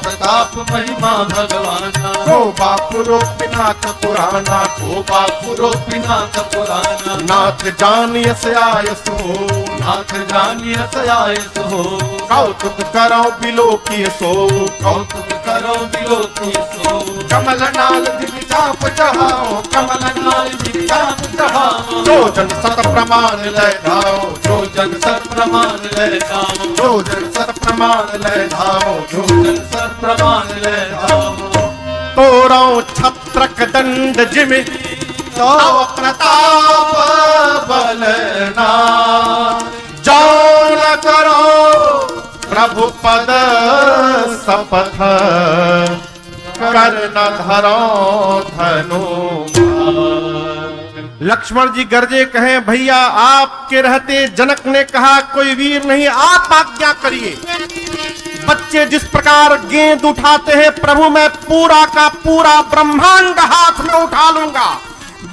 प्रताप महिमा भगवाना, को बापुरो पिनाक पुराना, को बापुरो पिनाक पुराना, नाथ जानियस आयस हो, नाथ जानिय सयायस हो, कौतुक करो बिलोकी सो, कौतुक करो बिलोकी सो, कमल नाल दिव्य चाप चढ़ाओ, कमल नाल दिव्याप चढ़ाओ, जो जन सत प्रमाण ले जाओ, जो जन सत प्रमाण ले जाओ, जो जन सत प्रमाण ले जाओ, जो जन सत प्रमाण ले जाओ, तोरो छत्रक दंड जिमि तो प्रताप बलना, जो न करो प्रभु पद शपथ, कर न धरो धनु। लक्ष्मण जी गरजे कहे भैया आपके रहते जनक ने कहा कोई वीर नहीं, आप आज्ञा करिए। बच्चे जिस प्रकार गेंद उठाते हैं प्रभु मैं पूरा का पूरा ब्रह्मांड हाथ में उठा लूंगा।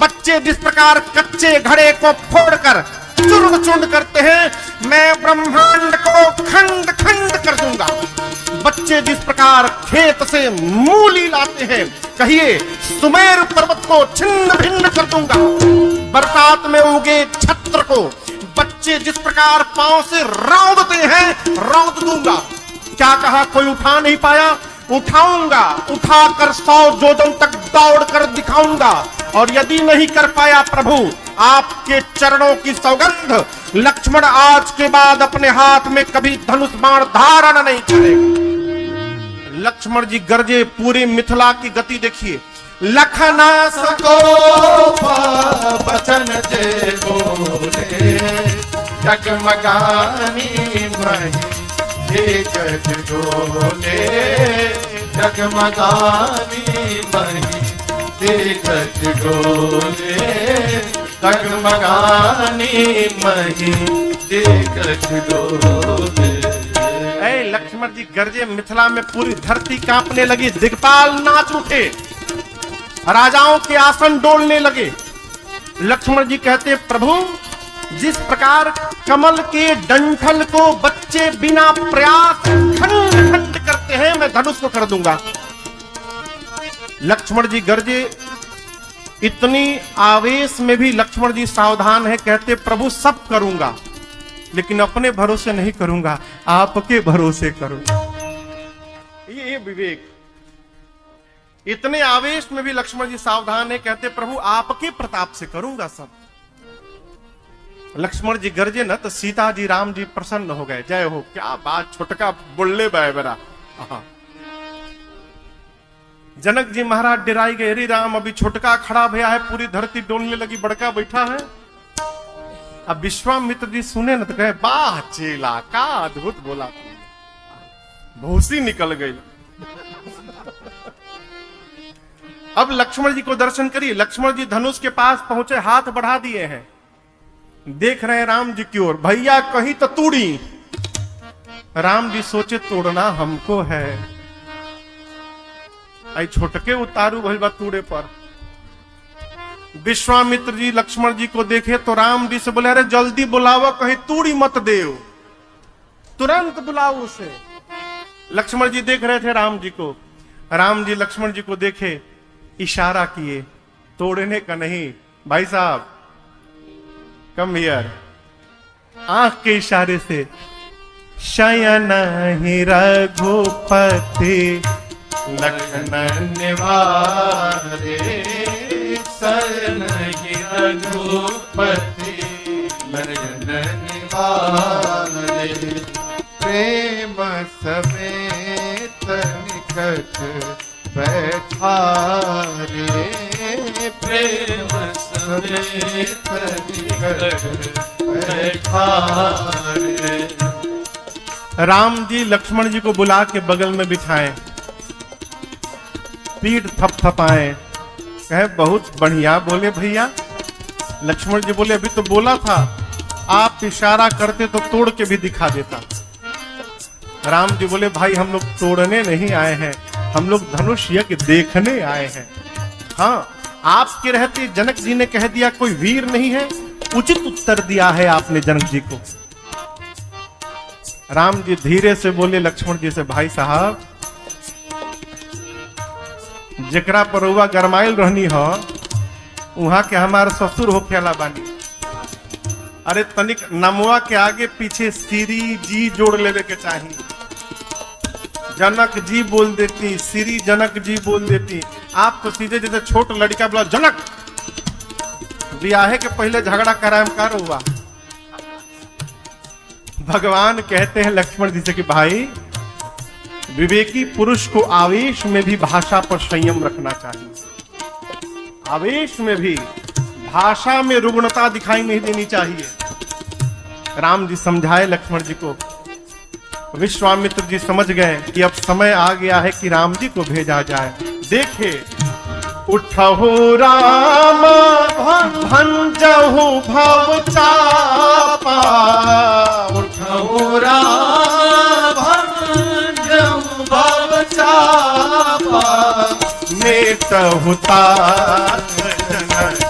बच्चे जिस प्रकार कच्चे घड़े को फोड़कर चूर्ण चूर्ण करते हैं मैं ब्रह्मांड को खंड खंड कर दूंगा। बच्चे जिस प्रकार खेत से मूली लाते हैं कहिए सुमेर पर्वत को छिन्न भिन्न कर दूंगा। बरसात में उगे छत्र को बच्चे जिस प्रकार पांव से रौंदते हैं रौंद दूंगा। क्या कहा कोई उठा नहीं पाया, उठाऊंगा, उठाकर 100 जोजन तक दौड़ कर दिखाऊंगा। और यदि नहीं कर पाया प्रभु आपके चरणों की सौगंध, लक्ष्मण आज के बाद अपने हाथ में कभी धनुष बाण धारण नहीं करेगा। लक्ष्मण जी गरजे, पूरी मिथिला की गति देखिए। लखना सको बचन जे बोले, जगमगानी मही जग डोले, जगमगानी मही जग डोले, जगमगानी मही जग डोले। ऐ लक्ष्मण जी गरजे, मिथिला में पूरी धरती कांपने लगी, दिग्पाल नाच उठे, राजाओं के आसन डोलने लगे। लक्ष्मण जी कहते प्रभु जिस प्रकार कमल के डंठल को बच्चे बिना प्रयास खंड खंड करते हैं मैं धनुष को कर दूंगा। लक्ष्मण जी गरजे, इतनी आवेश में भी लक्ष्मण जी सावधान है, कहते प्रभु सब करूंगा लेकिन अपने भरोसे नहीं करूंगा, आपके भरोसे करूंगा। ये विवेक, इतने आवेश में भी लक्ष्मण जी सावधान है, कहते प्रभु आपके प्रताप से करूंगा सब। लक्ष्मण जी गरजे न तो सीता जी राम जी प्रसन्न हो गए। जय हो, क्या बात, छोटका बुल्ले बरा। जनक जी महाराज डराई गए, अरे राम अभी छोटका खड़ा भया है, पूरी धरती डोलने लगी, बड़का बैठा है। अब विश्वामित्र जी सुने न तो कहे वाह चेला, का अद्भुत बोला, भूसी निकल गई। अब लक्ष्मण जी को दर्शन करिए। लक्ष्मण जी धनुष के पास पहुंचे, हाथ बढ़ा दिए हैं, देख रहे हैं राम जी की ओर, भैया कहीं तो तूड़ी। राम जी सोचे तोड़ना हमको है, आई छोटके उतारू भइल बा तूड़े पर। विश्वामित्र जी लक्ष्मण जी को देखे तो राम जी से बोले अरे जल्दी बुलाओ, कहीं तूड़ी मत देव, तुरंत बुलाओ उसे। लक्ष्मण जी देख रहे थे राम जी को, राम जी लक्ष्मण जी को देखे, इशारा किए, तोड़ने का नहीं, भाई साहब कम हियर, आंख के इशारे से शयन ही रघुपति लखन निवारे, शयन ही रघुपति लखन निवारे, प्रेम समेत निकट बैठारे, प्रेम समेत निकट बैठारे। राम जी लक्ष्मण जी को बुला के बगल में बिठाए, पीठ थपथपाए, कहे बहुत बढ़िया बोले भैया। लक्ष्मण जी बोले अभी तो बोला था, आप इशारा करते तो तोड़ के भी दिखा देता। राम जी बोले भाई हम लोग तोड़ने नहीं आए हैं, हम लोग धनुष यज्ञ देखने आए हैं। हाँ, आपके रहते जनक जी ने कह दिया कोई वीर नहीं है, उचित उत्तर दिया है आपने जनक जी को। राम जी धीरे से बोले लक्ष्मण जी से, भाई साहब जकरा पर हुआ गरमाइल रहनी हो वहां के हमारे ससुर हो खेला बानी। अरे तनिक नमवा के आगे पीछे श्री जी जोड़ लेवे के चाहिए। जनक जी बोल देती, श्री जनक जी बोल देती। आप तो सीधे जैसे छोट लड़का बोला जनक, ब्याहे के पहले झगड़ा करायमकार हुआ। भगवान कहते हैं लक्ष्मण जी से कि भाई विवेकी पुरुष को आवेश में भी भाषा पर संयम रखना चाहिए। आवेश में भी भाषा में रुग्णता दिखाई नहीं देनी चाहिए। राम जी समझाए लक्ष्मण जी को। विश्वामित्र जी समझ गए कि अब समय आ गया है कि राम जी को भेजा जाए। देखे उठहु राम भंजहु भव चापा, उठहु राम भंजहु भव चापा, मेटहु तात जनक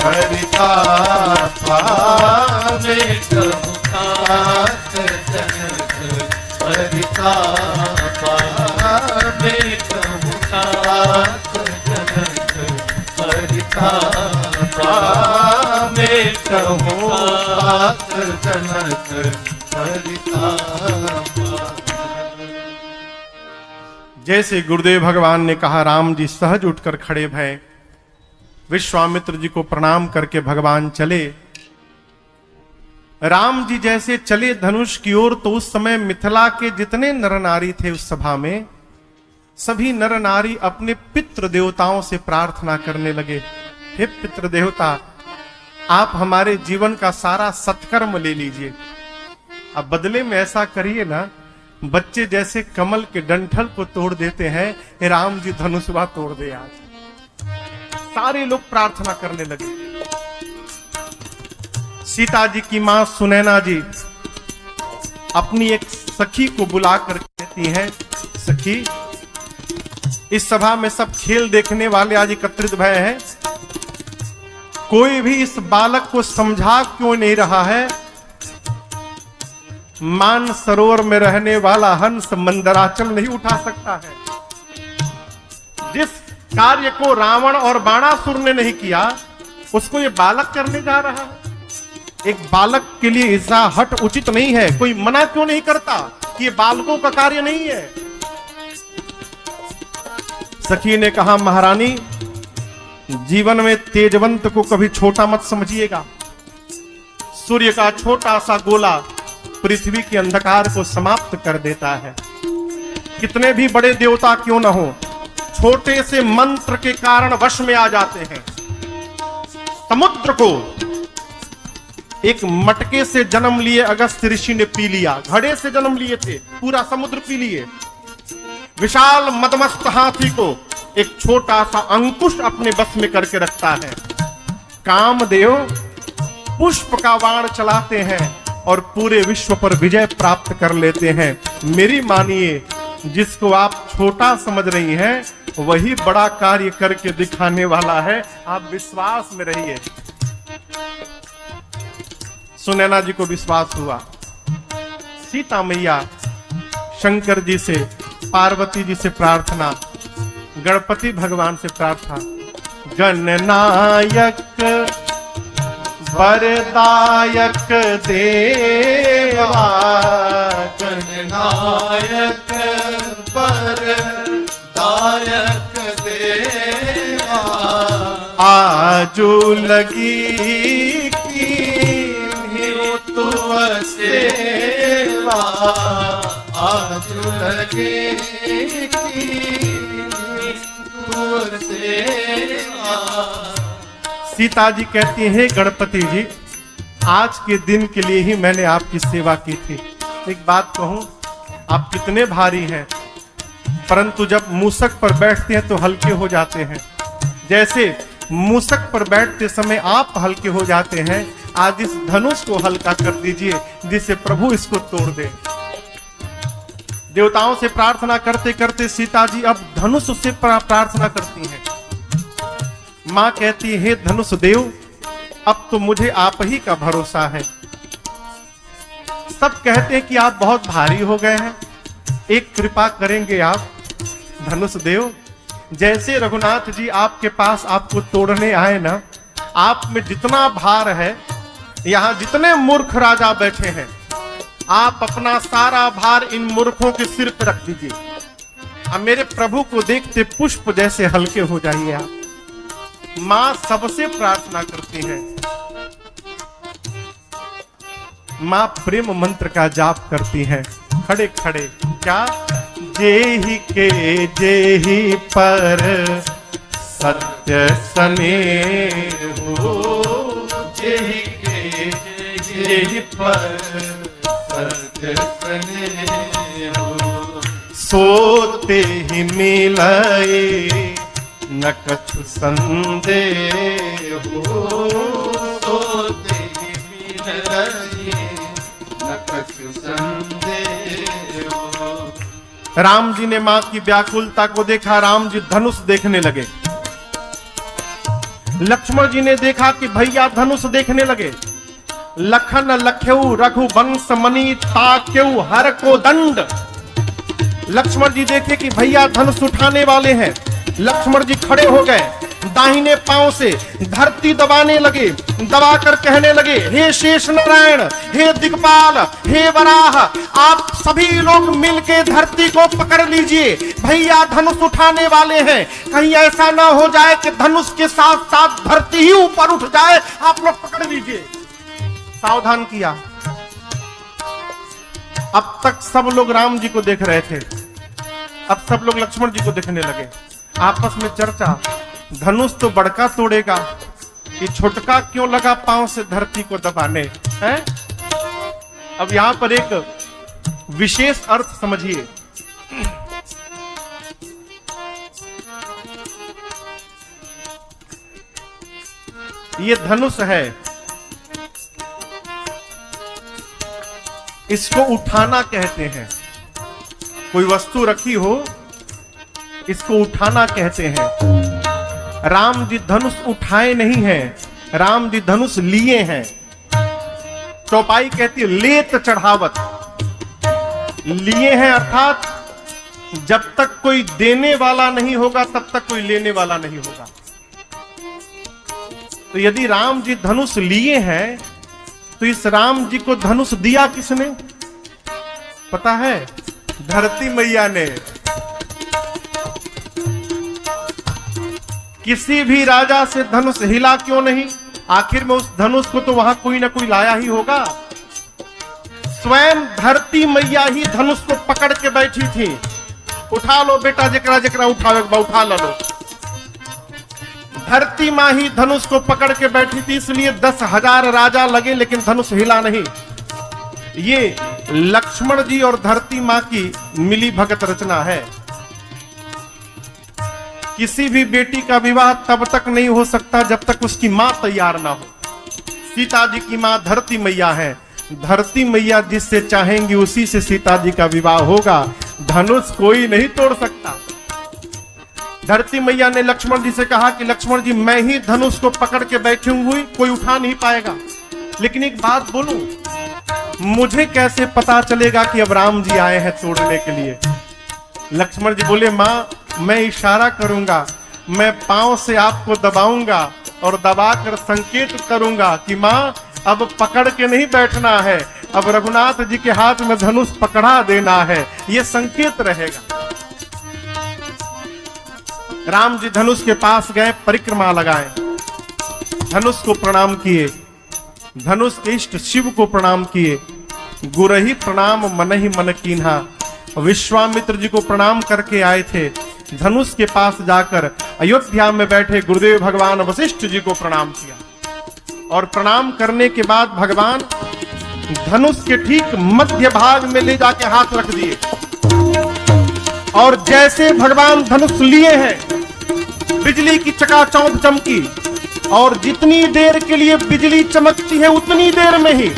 परितापा, मेटहु तात जनक परितापा, मेटहु तात जनक परितापा, मेटहु तात जनक परितापा। जैसे गुरुदेव भगवान ने कहा, राम जी सहज उठकर खड़े भये। विश्वामित्र जी को प्रणाम करके भगवान चले। राम जी जैसे चले धनुष की ओर, तो उस समय मिथिला के जितने नर नारी थे उस सभा में, सभी नर नारी अपने पितृ देवताओं से प्रार्थना करने लगे, हे पितृ देवता, आप हमारे जीवन का सारा सत्कर्म ले लीजिए। अब बदले में ऐसा करिए ना, बच्चे जैसे कमल के डंठल को तोड़ देते हैं, राम जी धनुषवा तोड़ दे। आज सारे लोग प्रार्थना करने लगे। सीता जी की मां सुनैना जी अपनी एक सखी को बुलाकर कहती हैं, सखी इस सभा में सब खेल देखने वाले आज एकत्रित भय हैं, कोई भी इस बालक को समझा क्यों नहीं रहा है? मान सरोवर में रहने वाला हंस मंदराचल नहीं उठा सकता है। जिस कार्य को रावण और बाणासुर ने नहीं किया, उसको ये बालक करने जा रहा है। एक बालक के लिए ऐसा हट उचित नहीं है। कोई मना क्यों नहीं करता कि ये बालकों का कार्य नहीं है? सखी ने कहा, महारानी जीवन में तेजवंत को कभी छोटा मत समझिएगा। सूर्य का छोटा सा गोला पृथ्वी के अंधकार को समाप्त कर देता है। कितने भी बड़े देवता क्यों न हो, छोटे से मंत्र के कारण वश में आ जाते हैं। समुद्र को एक मटके से जन्म लिए अगस्त ऋषि ने पी लिया, घड़े से जन्म लिए थे, पूरा समुद्र पी लिए। विशाल मदमस्त हाथी को एक छोटा सा अंकुश अपने बस में करके रखता है। कामदेव पुष्प का बाण चलाते हैं और पूरे विश्व पर विजय प्राप्त कर लेते हैं। मेरी मानिए, जिसको आप छोटा समझ रही हैं, वही बड़ा कार्य करके दिखाने वाला है। आप विश्वास में रहिए। सुनैना जी को विश्वास हुआ। सीता मैया शंकर जी से, पार्वती जी से प्रार्थना, गणपति भगवान से प्रार्थना, गणनायक वरदायक देवा, गणनायक वरदायक देवा, आजू लगी तुम सेवा, आजू लगी तुम सेवा। सीता जी कहती हैं, गणपति जी आज के दिन के लिए ही मैंने आपकी सेवा की थी। एक बात कहूं, आप कितने भारी हैं, परंतु जब मूसक पर बैठते हैं तो हल्के हो जाते हैं। जैसे मूसक पर बैठते समय आप हल्के हो जाते हैं, आज इस धनुष को हल्का कर दीजिए जिससे प्रभु इसको तोड़ दे। देवताओं से प्रार्थना करते करते सीता जी अब धनुष से प्रार्थना करती हैं। मां कहती है, हे धनुष देव, अब तो मुझे आप ही का भरोसा है। सब कहते हैं कि आप बहुत भारी हो गए हैं, एक कृपा करेंगे आप धनुष देव। जैसे रघुनाथ जी आपके पास आपको तोड़ने आए ना, आप में जितना भार है, यहां जितने मूर्ख राजा बैठे हैं, आप अपना सारा भार इन मूर्खों के सिर पर रख दीजिए। अब मेरे प्रभु को देखते पुष्प जैसे हल्के हो जाइए आप। मां सबसे प्रार्थना करती हैं, मां प्रेम मंत्र का जाप करती हैं खड़े खड़े। क्या? जेहि के जेहि पर सत्य स्नेहो, जेहि के जेहि पर सत्य स्नेहो, सोते ही मिलए न कछु संदेहो, सोते ही मिलए न कछु संदेहो। राम जी ने मां की व्याकुलता को देखा, राम जी धनुष देखने लगे। लक्ष्मण जी ने देखा कि भैया धनुष देखने लगे। लखन लखेऊ रघुवंश मणि ताकेऊ हर को दंड। लक्ष्मण जी देखे कि भैया धनुष उठाने वाले हैं। लक्ष्मण जी खड़े हो गए, दाहिने पांव से धरती दबाने लगे, दबाकर कहने लगे, हे शेष नारायण, हे दिग्पाल, हे वराह, आप सभी लोग मिलके धरती को पकड़ लीजिए, भैया धनुष उठाने वाले हैं। कहीं ऐसा ना हो जाए कि धनुष के साथ साथ धरती ही ऊपर उठ जाए, आप लोग पकड़ लीजिए। सावधान किया। अब तक सब लोग राम जी को देख रहे थे, अब सब लोग लक्ष्मण जी को देखने लगे। आपस में चर्चा, धनुष तो बड़का तोड़ेगा, ये छोटका क्यों लगा पांव से धरती को दबाने हैं? अब यहां पर एक विशेष अर्थ समझिए। ये धनुष है, इसको उठाना कहते हैं। कोई वस्तु रखी हो, इसको उठाना कहते हैं। राम जी धनुष उठाए नहीं हैं, राम जी धनुष लिए हैं। चौपाई कहती है लेत चढ़ावत, लिए हैं अर्थात जब तक कोई देने वाला नहीं होगा तब तक कोई लेने वाला नहीं होगा। तो यदि राम जी धनुष लिए हैं तो इस राम जी को धनुष दिया किसने पता है? धरती मैया ने। किसी भी राजा से धनुष हिला क्यों नहीं? आखिर में उस धनुष को तो वहां कोई ना कोई लाया ही होगा। स्वयं धरती मैया ही धनुष को पकड़ के बैठी थी। उठा लो बेटा, जकरा जकरा उठावे उठा लो। धरती मां ही धनुष को पकड़ के बैठी थी, इसलिए 10,000 राजा लगे लेकिन धनुष हिला नहीं। ये लक्ष्मण जी और धरती मां की मिली भगत रचना है। किसी भी बेटी का विवाह तब तक नहीं हो सकता जब तक उसकी मां तैयार ना हो। सीता जी की मां धरती मैया है। धरती मैया जिससे चाहेंगी उसी से सीता जी का विवाह होगा। धनुष कोई नहीं तोड़ सकता। धरती मैया ने लक्ष्मण जी से कहा कि लक्ष्मण जी, मैं ही धनुष को पकड़ के बैठी हुई, कोई उठा नहीं पाएगा। लेकिन एक बात बोलूं, मुझे कैसे पता चलेगा कि अब राम जी आए हैं तोड़ने के लिए? लक्ष्मण जी बोले, मां मैं इशारा करूंगा, मैं पांव से आपको दबाऊंगा और दबाकर संकेत करूंगा कि मां अब पकड़ के नहीं बैठना है, अब रघुनाथ जी के हाथ में धनुष पकड़ा देना है। यह संकेत रहेगा। राम जी धनुष के पास गए, परिक्रमा लगाए, धनुष को प्रणाम किए, धनुष के इष्ट शिव को प्रणाम किए। गुरहि प्रणाम मनहि मन कीन्हा, विश्वामित्र जी को प्रणाम करके आए थे। धनुष के पास जाकर अयोध्या में बैठे गुरुदेव भगवान वशिष्ठ जी को प्रणाम किया और प्रणाम करने के बाद भगवान धनुष के ठीक मध्य भाग में ले जाके हाथ रख दिए और जैसे भगवान धनुष लिए हैं, बिजली की चकाचौंध चमकी और जितनी देर के लिए बिजली चमकती है उतनी देर में ही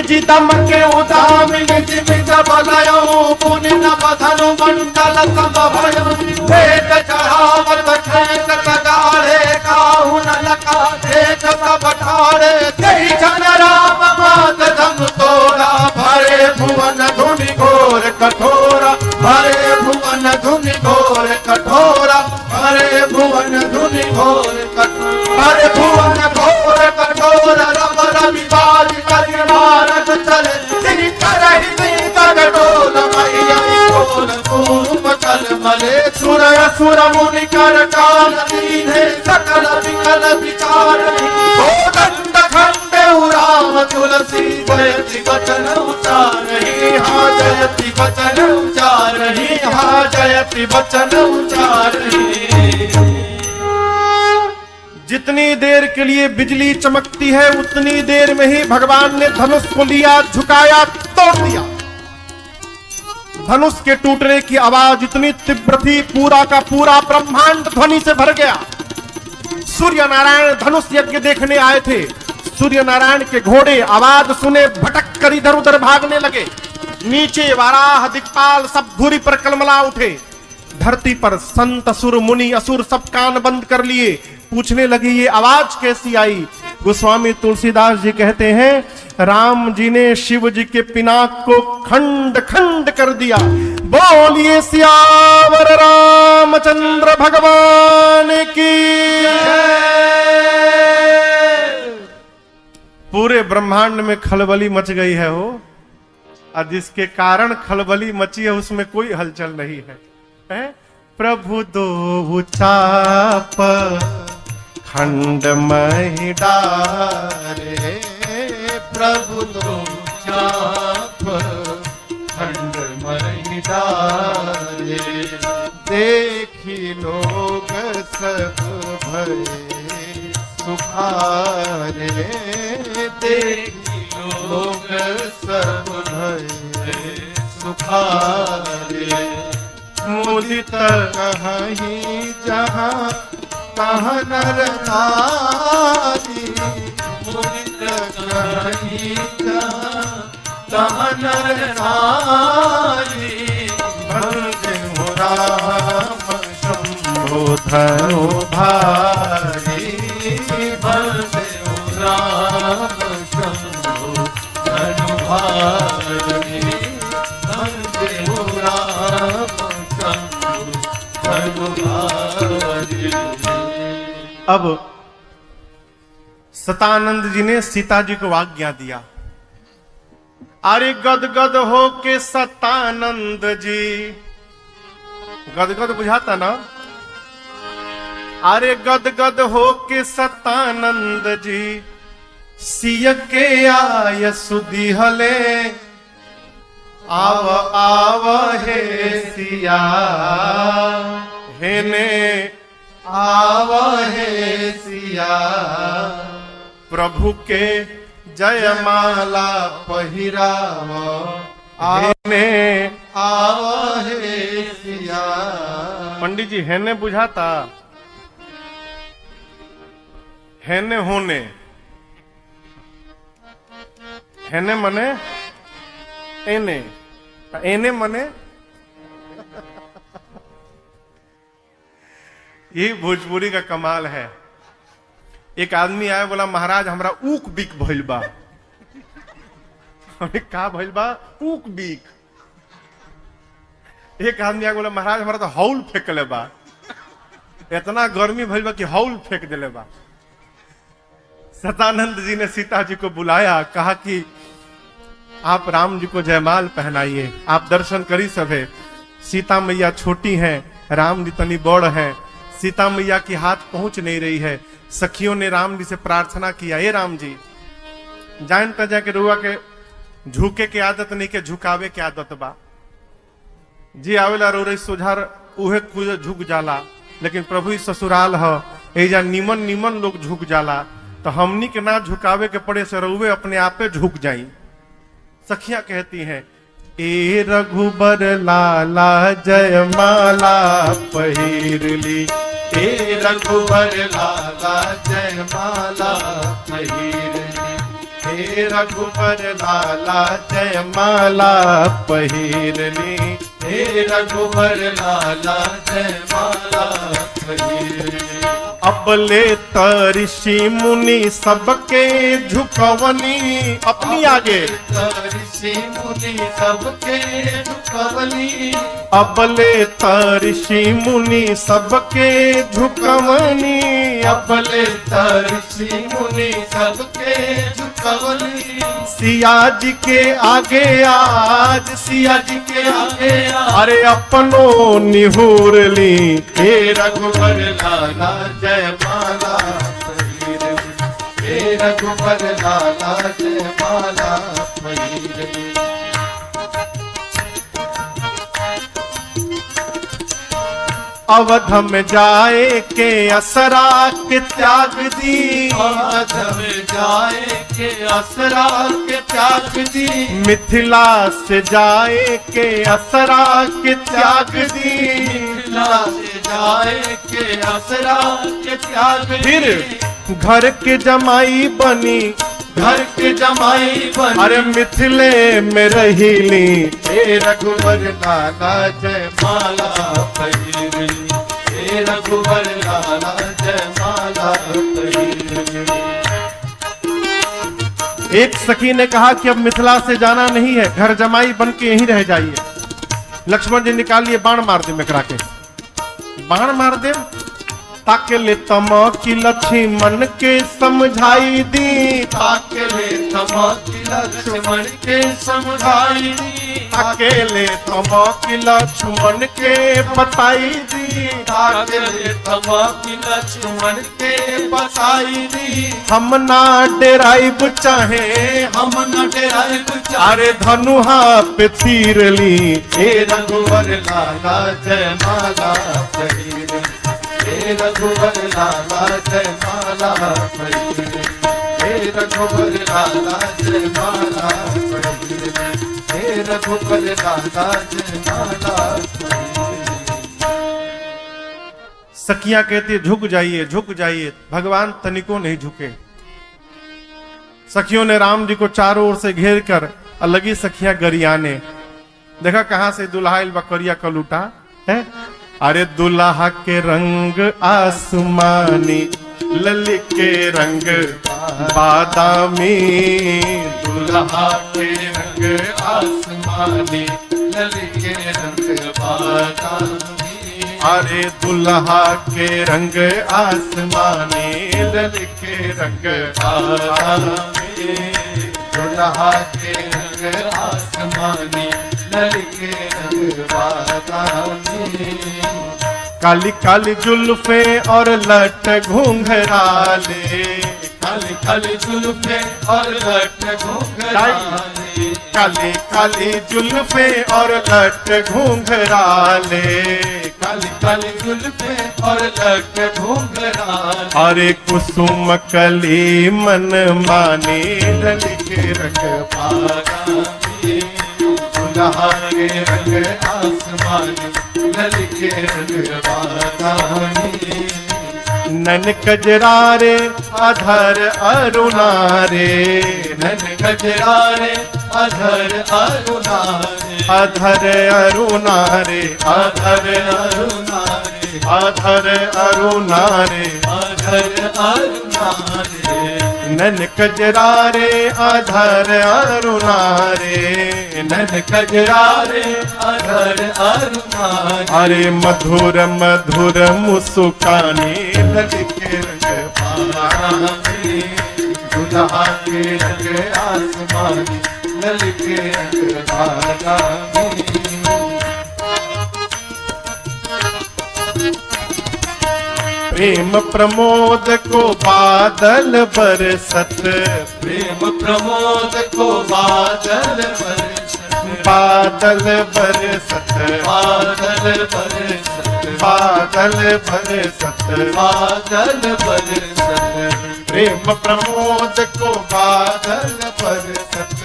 जितम के उदामिन जिमित बलयो पुनि न बधनु मंडल समभयो भेद चढ़ावत खेत कगारे काहु न लका देख सब ठाड़े कई जन राम मात धम तोड़ा भरे भुवन धुनि घोर कठोरा, हरे भुवन धुनि घोर कठोरा, हरे भुवन धुनि घोर कठोरा, हरे भुवन घोर कठोरा, रम रवि बाज करि भारत चले, सिंह करहि गगडोल मैया कोल कूप कल मले, सुर असुर मुनि कर काल दीन्हे, सकल विकल विचार दंड खंडे राम तुलसी, जयति वचन उचारहि, हाँ जयति वचन उचारहि, हाँ जयति वचन उचारहि। जितनी देर के लिए बिजली चमकती है उतनी देर में ही भगवान ने धनुष को लिया, झुकाया, तोड़ दिया। धनुष के टूटने की आवाज इतनी तीव्र थी, पूरा का पूरा ब्रह्मांड ध्वनि से भर गया। सूर्य नारायण धनुष यज्ञ देखने आए थे। सूर्य नारायण के घोड़े आवाज सुने भटक कर इधर उधर भागने लगे। नीचे वाराह दिक्पाल सब धूरी पर कलमला उठे। धरती पर संत असुर मुनि असुर सब कान बंद कर लिए। पूछने लगी ये आवाज कैसी आई। गोस्वामी तुलसीदास जी कहते हैं राम जी ने शिव जी के पिनाक को खंड खंड कर दिया। बोलिए सियावर रामचंद्र भगवान की। पूरे ब्रह्मांड में खलबली मच गई है हो, और जिसके कारण खलबली मची है उसमें कोई हलचल नहीं है। प्रभु दो चाप खंड मही डारे, प्रभु दो चाप खंड मही डारे, देखी लोग सब भय सुखारे, देखी लोग सब भय सुखारे। मुदित कहीं जहाँ कहाँ नर नारी, मुदित कहीं कहाँ नर नारी, भंगे हो राम शंभो धनु भारी, भंगे हो राम शंभो धनु भारी, भंगे हो राम शंभो धनु भारी। अब सतानंद जी ने सीता जी को आज्ञा दिया। अरे गदगद हो के सतानंद जी, गदगद बुझाता ना। अरे गदगद हो के सतानंद जी, सिय के आय सुदिहले, आव आव हे सिया, हेने आव हे सिया, प्रभु के जयमाला पहिराव, हेने आव हे सिया। पंडित जी हेने बुझाता, हेने होने, हेने मने एने, एने मने ये भोजपुरी का कमाल है। एक आदमी आया बोला महाराज हमरा ऊक बीक भइल बा। का भइल बा? ऊक बीक। एक आदमी आया बोला महाराज हमरा तो हौल फेंकले बा, इतना गर्मी भइल बा कि हौल फेंक देले बा। सतानंद जी ने सीता जी को बुलाया, कहा कि आप राम जी को जयमाल पहनाइए, आप दर्शन करी सभे। सीता मैया छोटी हैं, राम जी तनी बड़ हैं। सीता मैया की हाथ पहुंच नहीं रही है। सखियों ने राम जी से प्रार्थना किया, हे राम जी जानता जाके रुआ के झुके के आदत नहीं के झुकावे के आदत बा जी। आवेला रो रही सुझार उहे खुद झुक जाला, लेकिन प्रभु ससुराल ह एजा निमन निमन लोग झुक जाला, तो हमनी के ना झुकावे के पड़े से रुए अपने आपे झुक जाई। सखियां कहती हैं ए रघुबर लाला जयमाला पहिरली, हे रघुबर लाला जयमाला पहिरली, हे रघुबर लाला जयमाला पहिरली, हे रघुबर लाला जयमाला पहिरली। अबले ऋषि मुनि सबके झुकवनी, अपनी आगे ऋषि मुनि सबके झुकवनी, अबले ऋषि मुनि सबके झुकवनी, अबले ऋषि मुनि सबके झुकवनी। सिया जी के आगे आज, सिया जी के आगे अरे अपनो निहुर ली, हे रघुवर लाला जय माला फकीर, हे रघुवर लाला जय माला फकीर। अवध में जाए के असरा के त्याग दी, अवध में जाए के असरा के त्याग दी, मिथिला से जाए के असरा के त्याग दी, मिथिला से जाए के असरा के त्याग दी। फिर घर के जमाई बनी, घर के जमाई बनी, अरे मिथिले में रही ली, हे रघुवर लाला जय माला फकीर, हे रघुवर लाला जय माला फकीर। एक सखी ने कहा कि अब मिथिला से जाना नहीं है, घर जमाई बन के यहीं रह जाइए। लक्ष्मण जी निकालिए बाण मार दे, में करा के बाण मार दे, ताके ले तम की लक्ष्मण के समझाई दी, ताके ले तम की लक्ष्मण के समझाई दी, ताके ले तम की लक्ष्मण के बताई दी, ताके ले तम की लक्ष्मण के बताई दी। हम ना डेराइब चाहे, हम न डेराइब अरे धनुहा पे तीर ली, हे रघुवर लाला जय माला फकीर, हे रघुवर लाला जय माला फकीर, हे रघुवर लाला जय माला फकीर, हे रघुवर लाला जय माला फकीर। सखियां कहती झुक जाइए झुक जाइए, भगवान तनिको नहीं झुके। सखियों ने राम जी को चारों ओर से घेर कर अलगी सखियां गरियाने, देखा कहां से दुल्हा बकरिया कलूटा है। अरे दुल्हा के रंग आसमानी, लली के रंग बादामी, दुल्हा के रंग आसमानी, लली के रंग बादामी, अरे दुल्हा के रंग आसमानी, लली के रंग बादामी, दुल्हा के रंग आसमानी, लली के रंग बादामी। काली काली जुल्फे और लट घूंघराले, काली काली जुल्फे और लट घूंघराले, काली काली जुल्फे और लट घूंघराले, काली काली जुल्फे और लट घूंघराले। अरे कुसुम कली मन मानी, लली के रंग बादामी, दुल्हा के रंग आसमानी, लली के रंग बादामी। नन कजरारे अधर अरुणारे, नन गजरारे अधर अरुणारे, अधर अरुणारे, अधर अरुणारे, अधर अरुणारे, अधर अरुणारे। नन कजरारे अधर अरुणारे, नन गजरारे अधर अरुणारे। अरे मधुर मधुर मुस्कानी, लली के रंग बादामी, दुल्हा के रंग आसमानी, लली के रंग बादामी। प्रेम प्रमोद को बादल बरसत, प्रेम प्रमोद को बादल बरसत, बादल बरसत, बादल बरसत, बादल बरसत, बादल बरसत। प्रेम प्रमोद को बादल बरसत।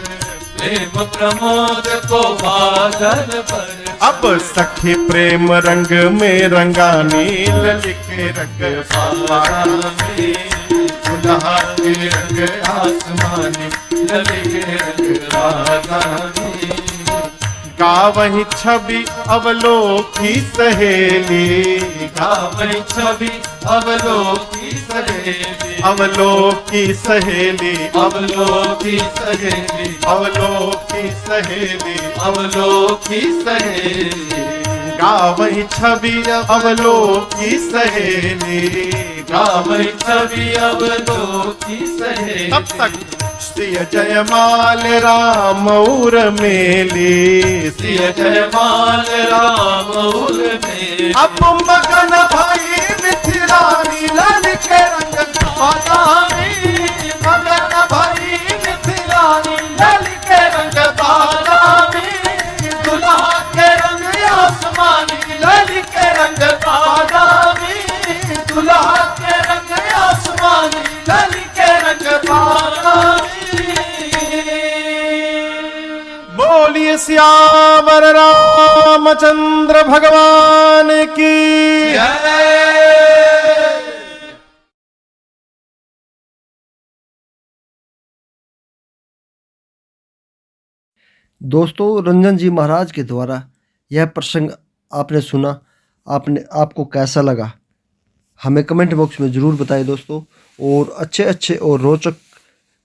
प्रेम प्रमोद को बादल बरसत। अब सखी प्रेम रंग में रंगानी, लली के रंग बादामी, दुल्हा के रंग आसमानी, लली के रंग बादामी। गावही छवि अवलोकी सहेली, गावही छवि अवलोकी सहेली, अवलोकी सहेली, अवलोकी सहेली, अवलोकी सहेली, अवलोकी सहेली, गावही छवि अवलोकी सहेली, गावही छवि अवलोकी सहेली। तब तक श्री जयमाल राम उर्मिली, श्री जयमाल राम उर्मिली। अब मगन भाई मिथिलानी लाल के रंग बादामी, मगन भाई मिथिलानी लाल के रंग बादामी, दुल्हा के रंग आसमानी लाल के रंग बादामी, दुल्हा के रंग आसमानी लाल के रंग बादामी। बोलिए सियावर रामचंद्र भगवान की जय। दोस्तों, रंजन जी महाराज के द्वारा यह प्रसंग आपने सुना, आपको कैसा लगा हमें कमेंट बॉक्स में ज़रूर बताएं दोस्तों। और अच्छे अच्छे और रोचक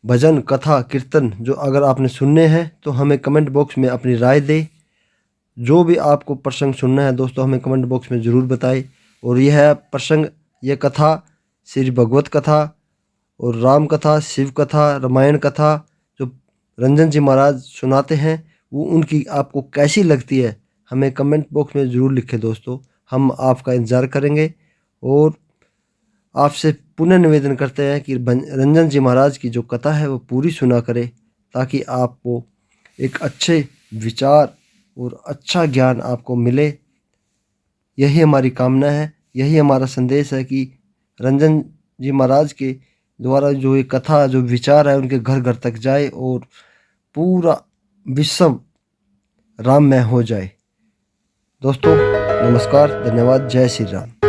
भजन कथा कीर्तन जो अगर आपने सुनने हैं तो हमें कमेंट बॉक्स में अपनी राय दें। जो भी आपको प्रसंग सुनना है दोस्तों हमें कमेंट बॉक्स में ज़रूर बताएं। और यह प्रसंग, यह कथा श्री भगवत कथा और राम कथा, शिव कथा, रामायण कथा जो रंजन जी महाराज सुनाते हैं वो उनकी आपको कैसी लगती है हमें कमेंट बॉक्स में ज़रूर लिखें दोस्तों। हम आपका इंतज़ार करेंगे और आपसे पुनः निवेदन करते हैं कि रंजन जी महाराज की जो कथा है वो पूरी सुना करें ताकि आपको एक अच्छे विचार और अच्छा ज्ञान आपको मिले। यही हमारी कामना है, यही हमारा संदेश है कि रंजन जी महाराज के द्वारा जो ये कथा, जो विचार है उनके घर घर तक जाए और पूरा विश्व राममय हो जाए। दोस्तों नमस्कार, धन्यवाद, जय श्री राम।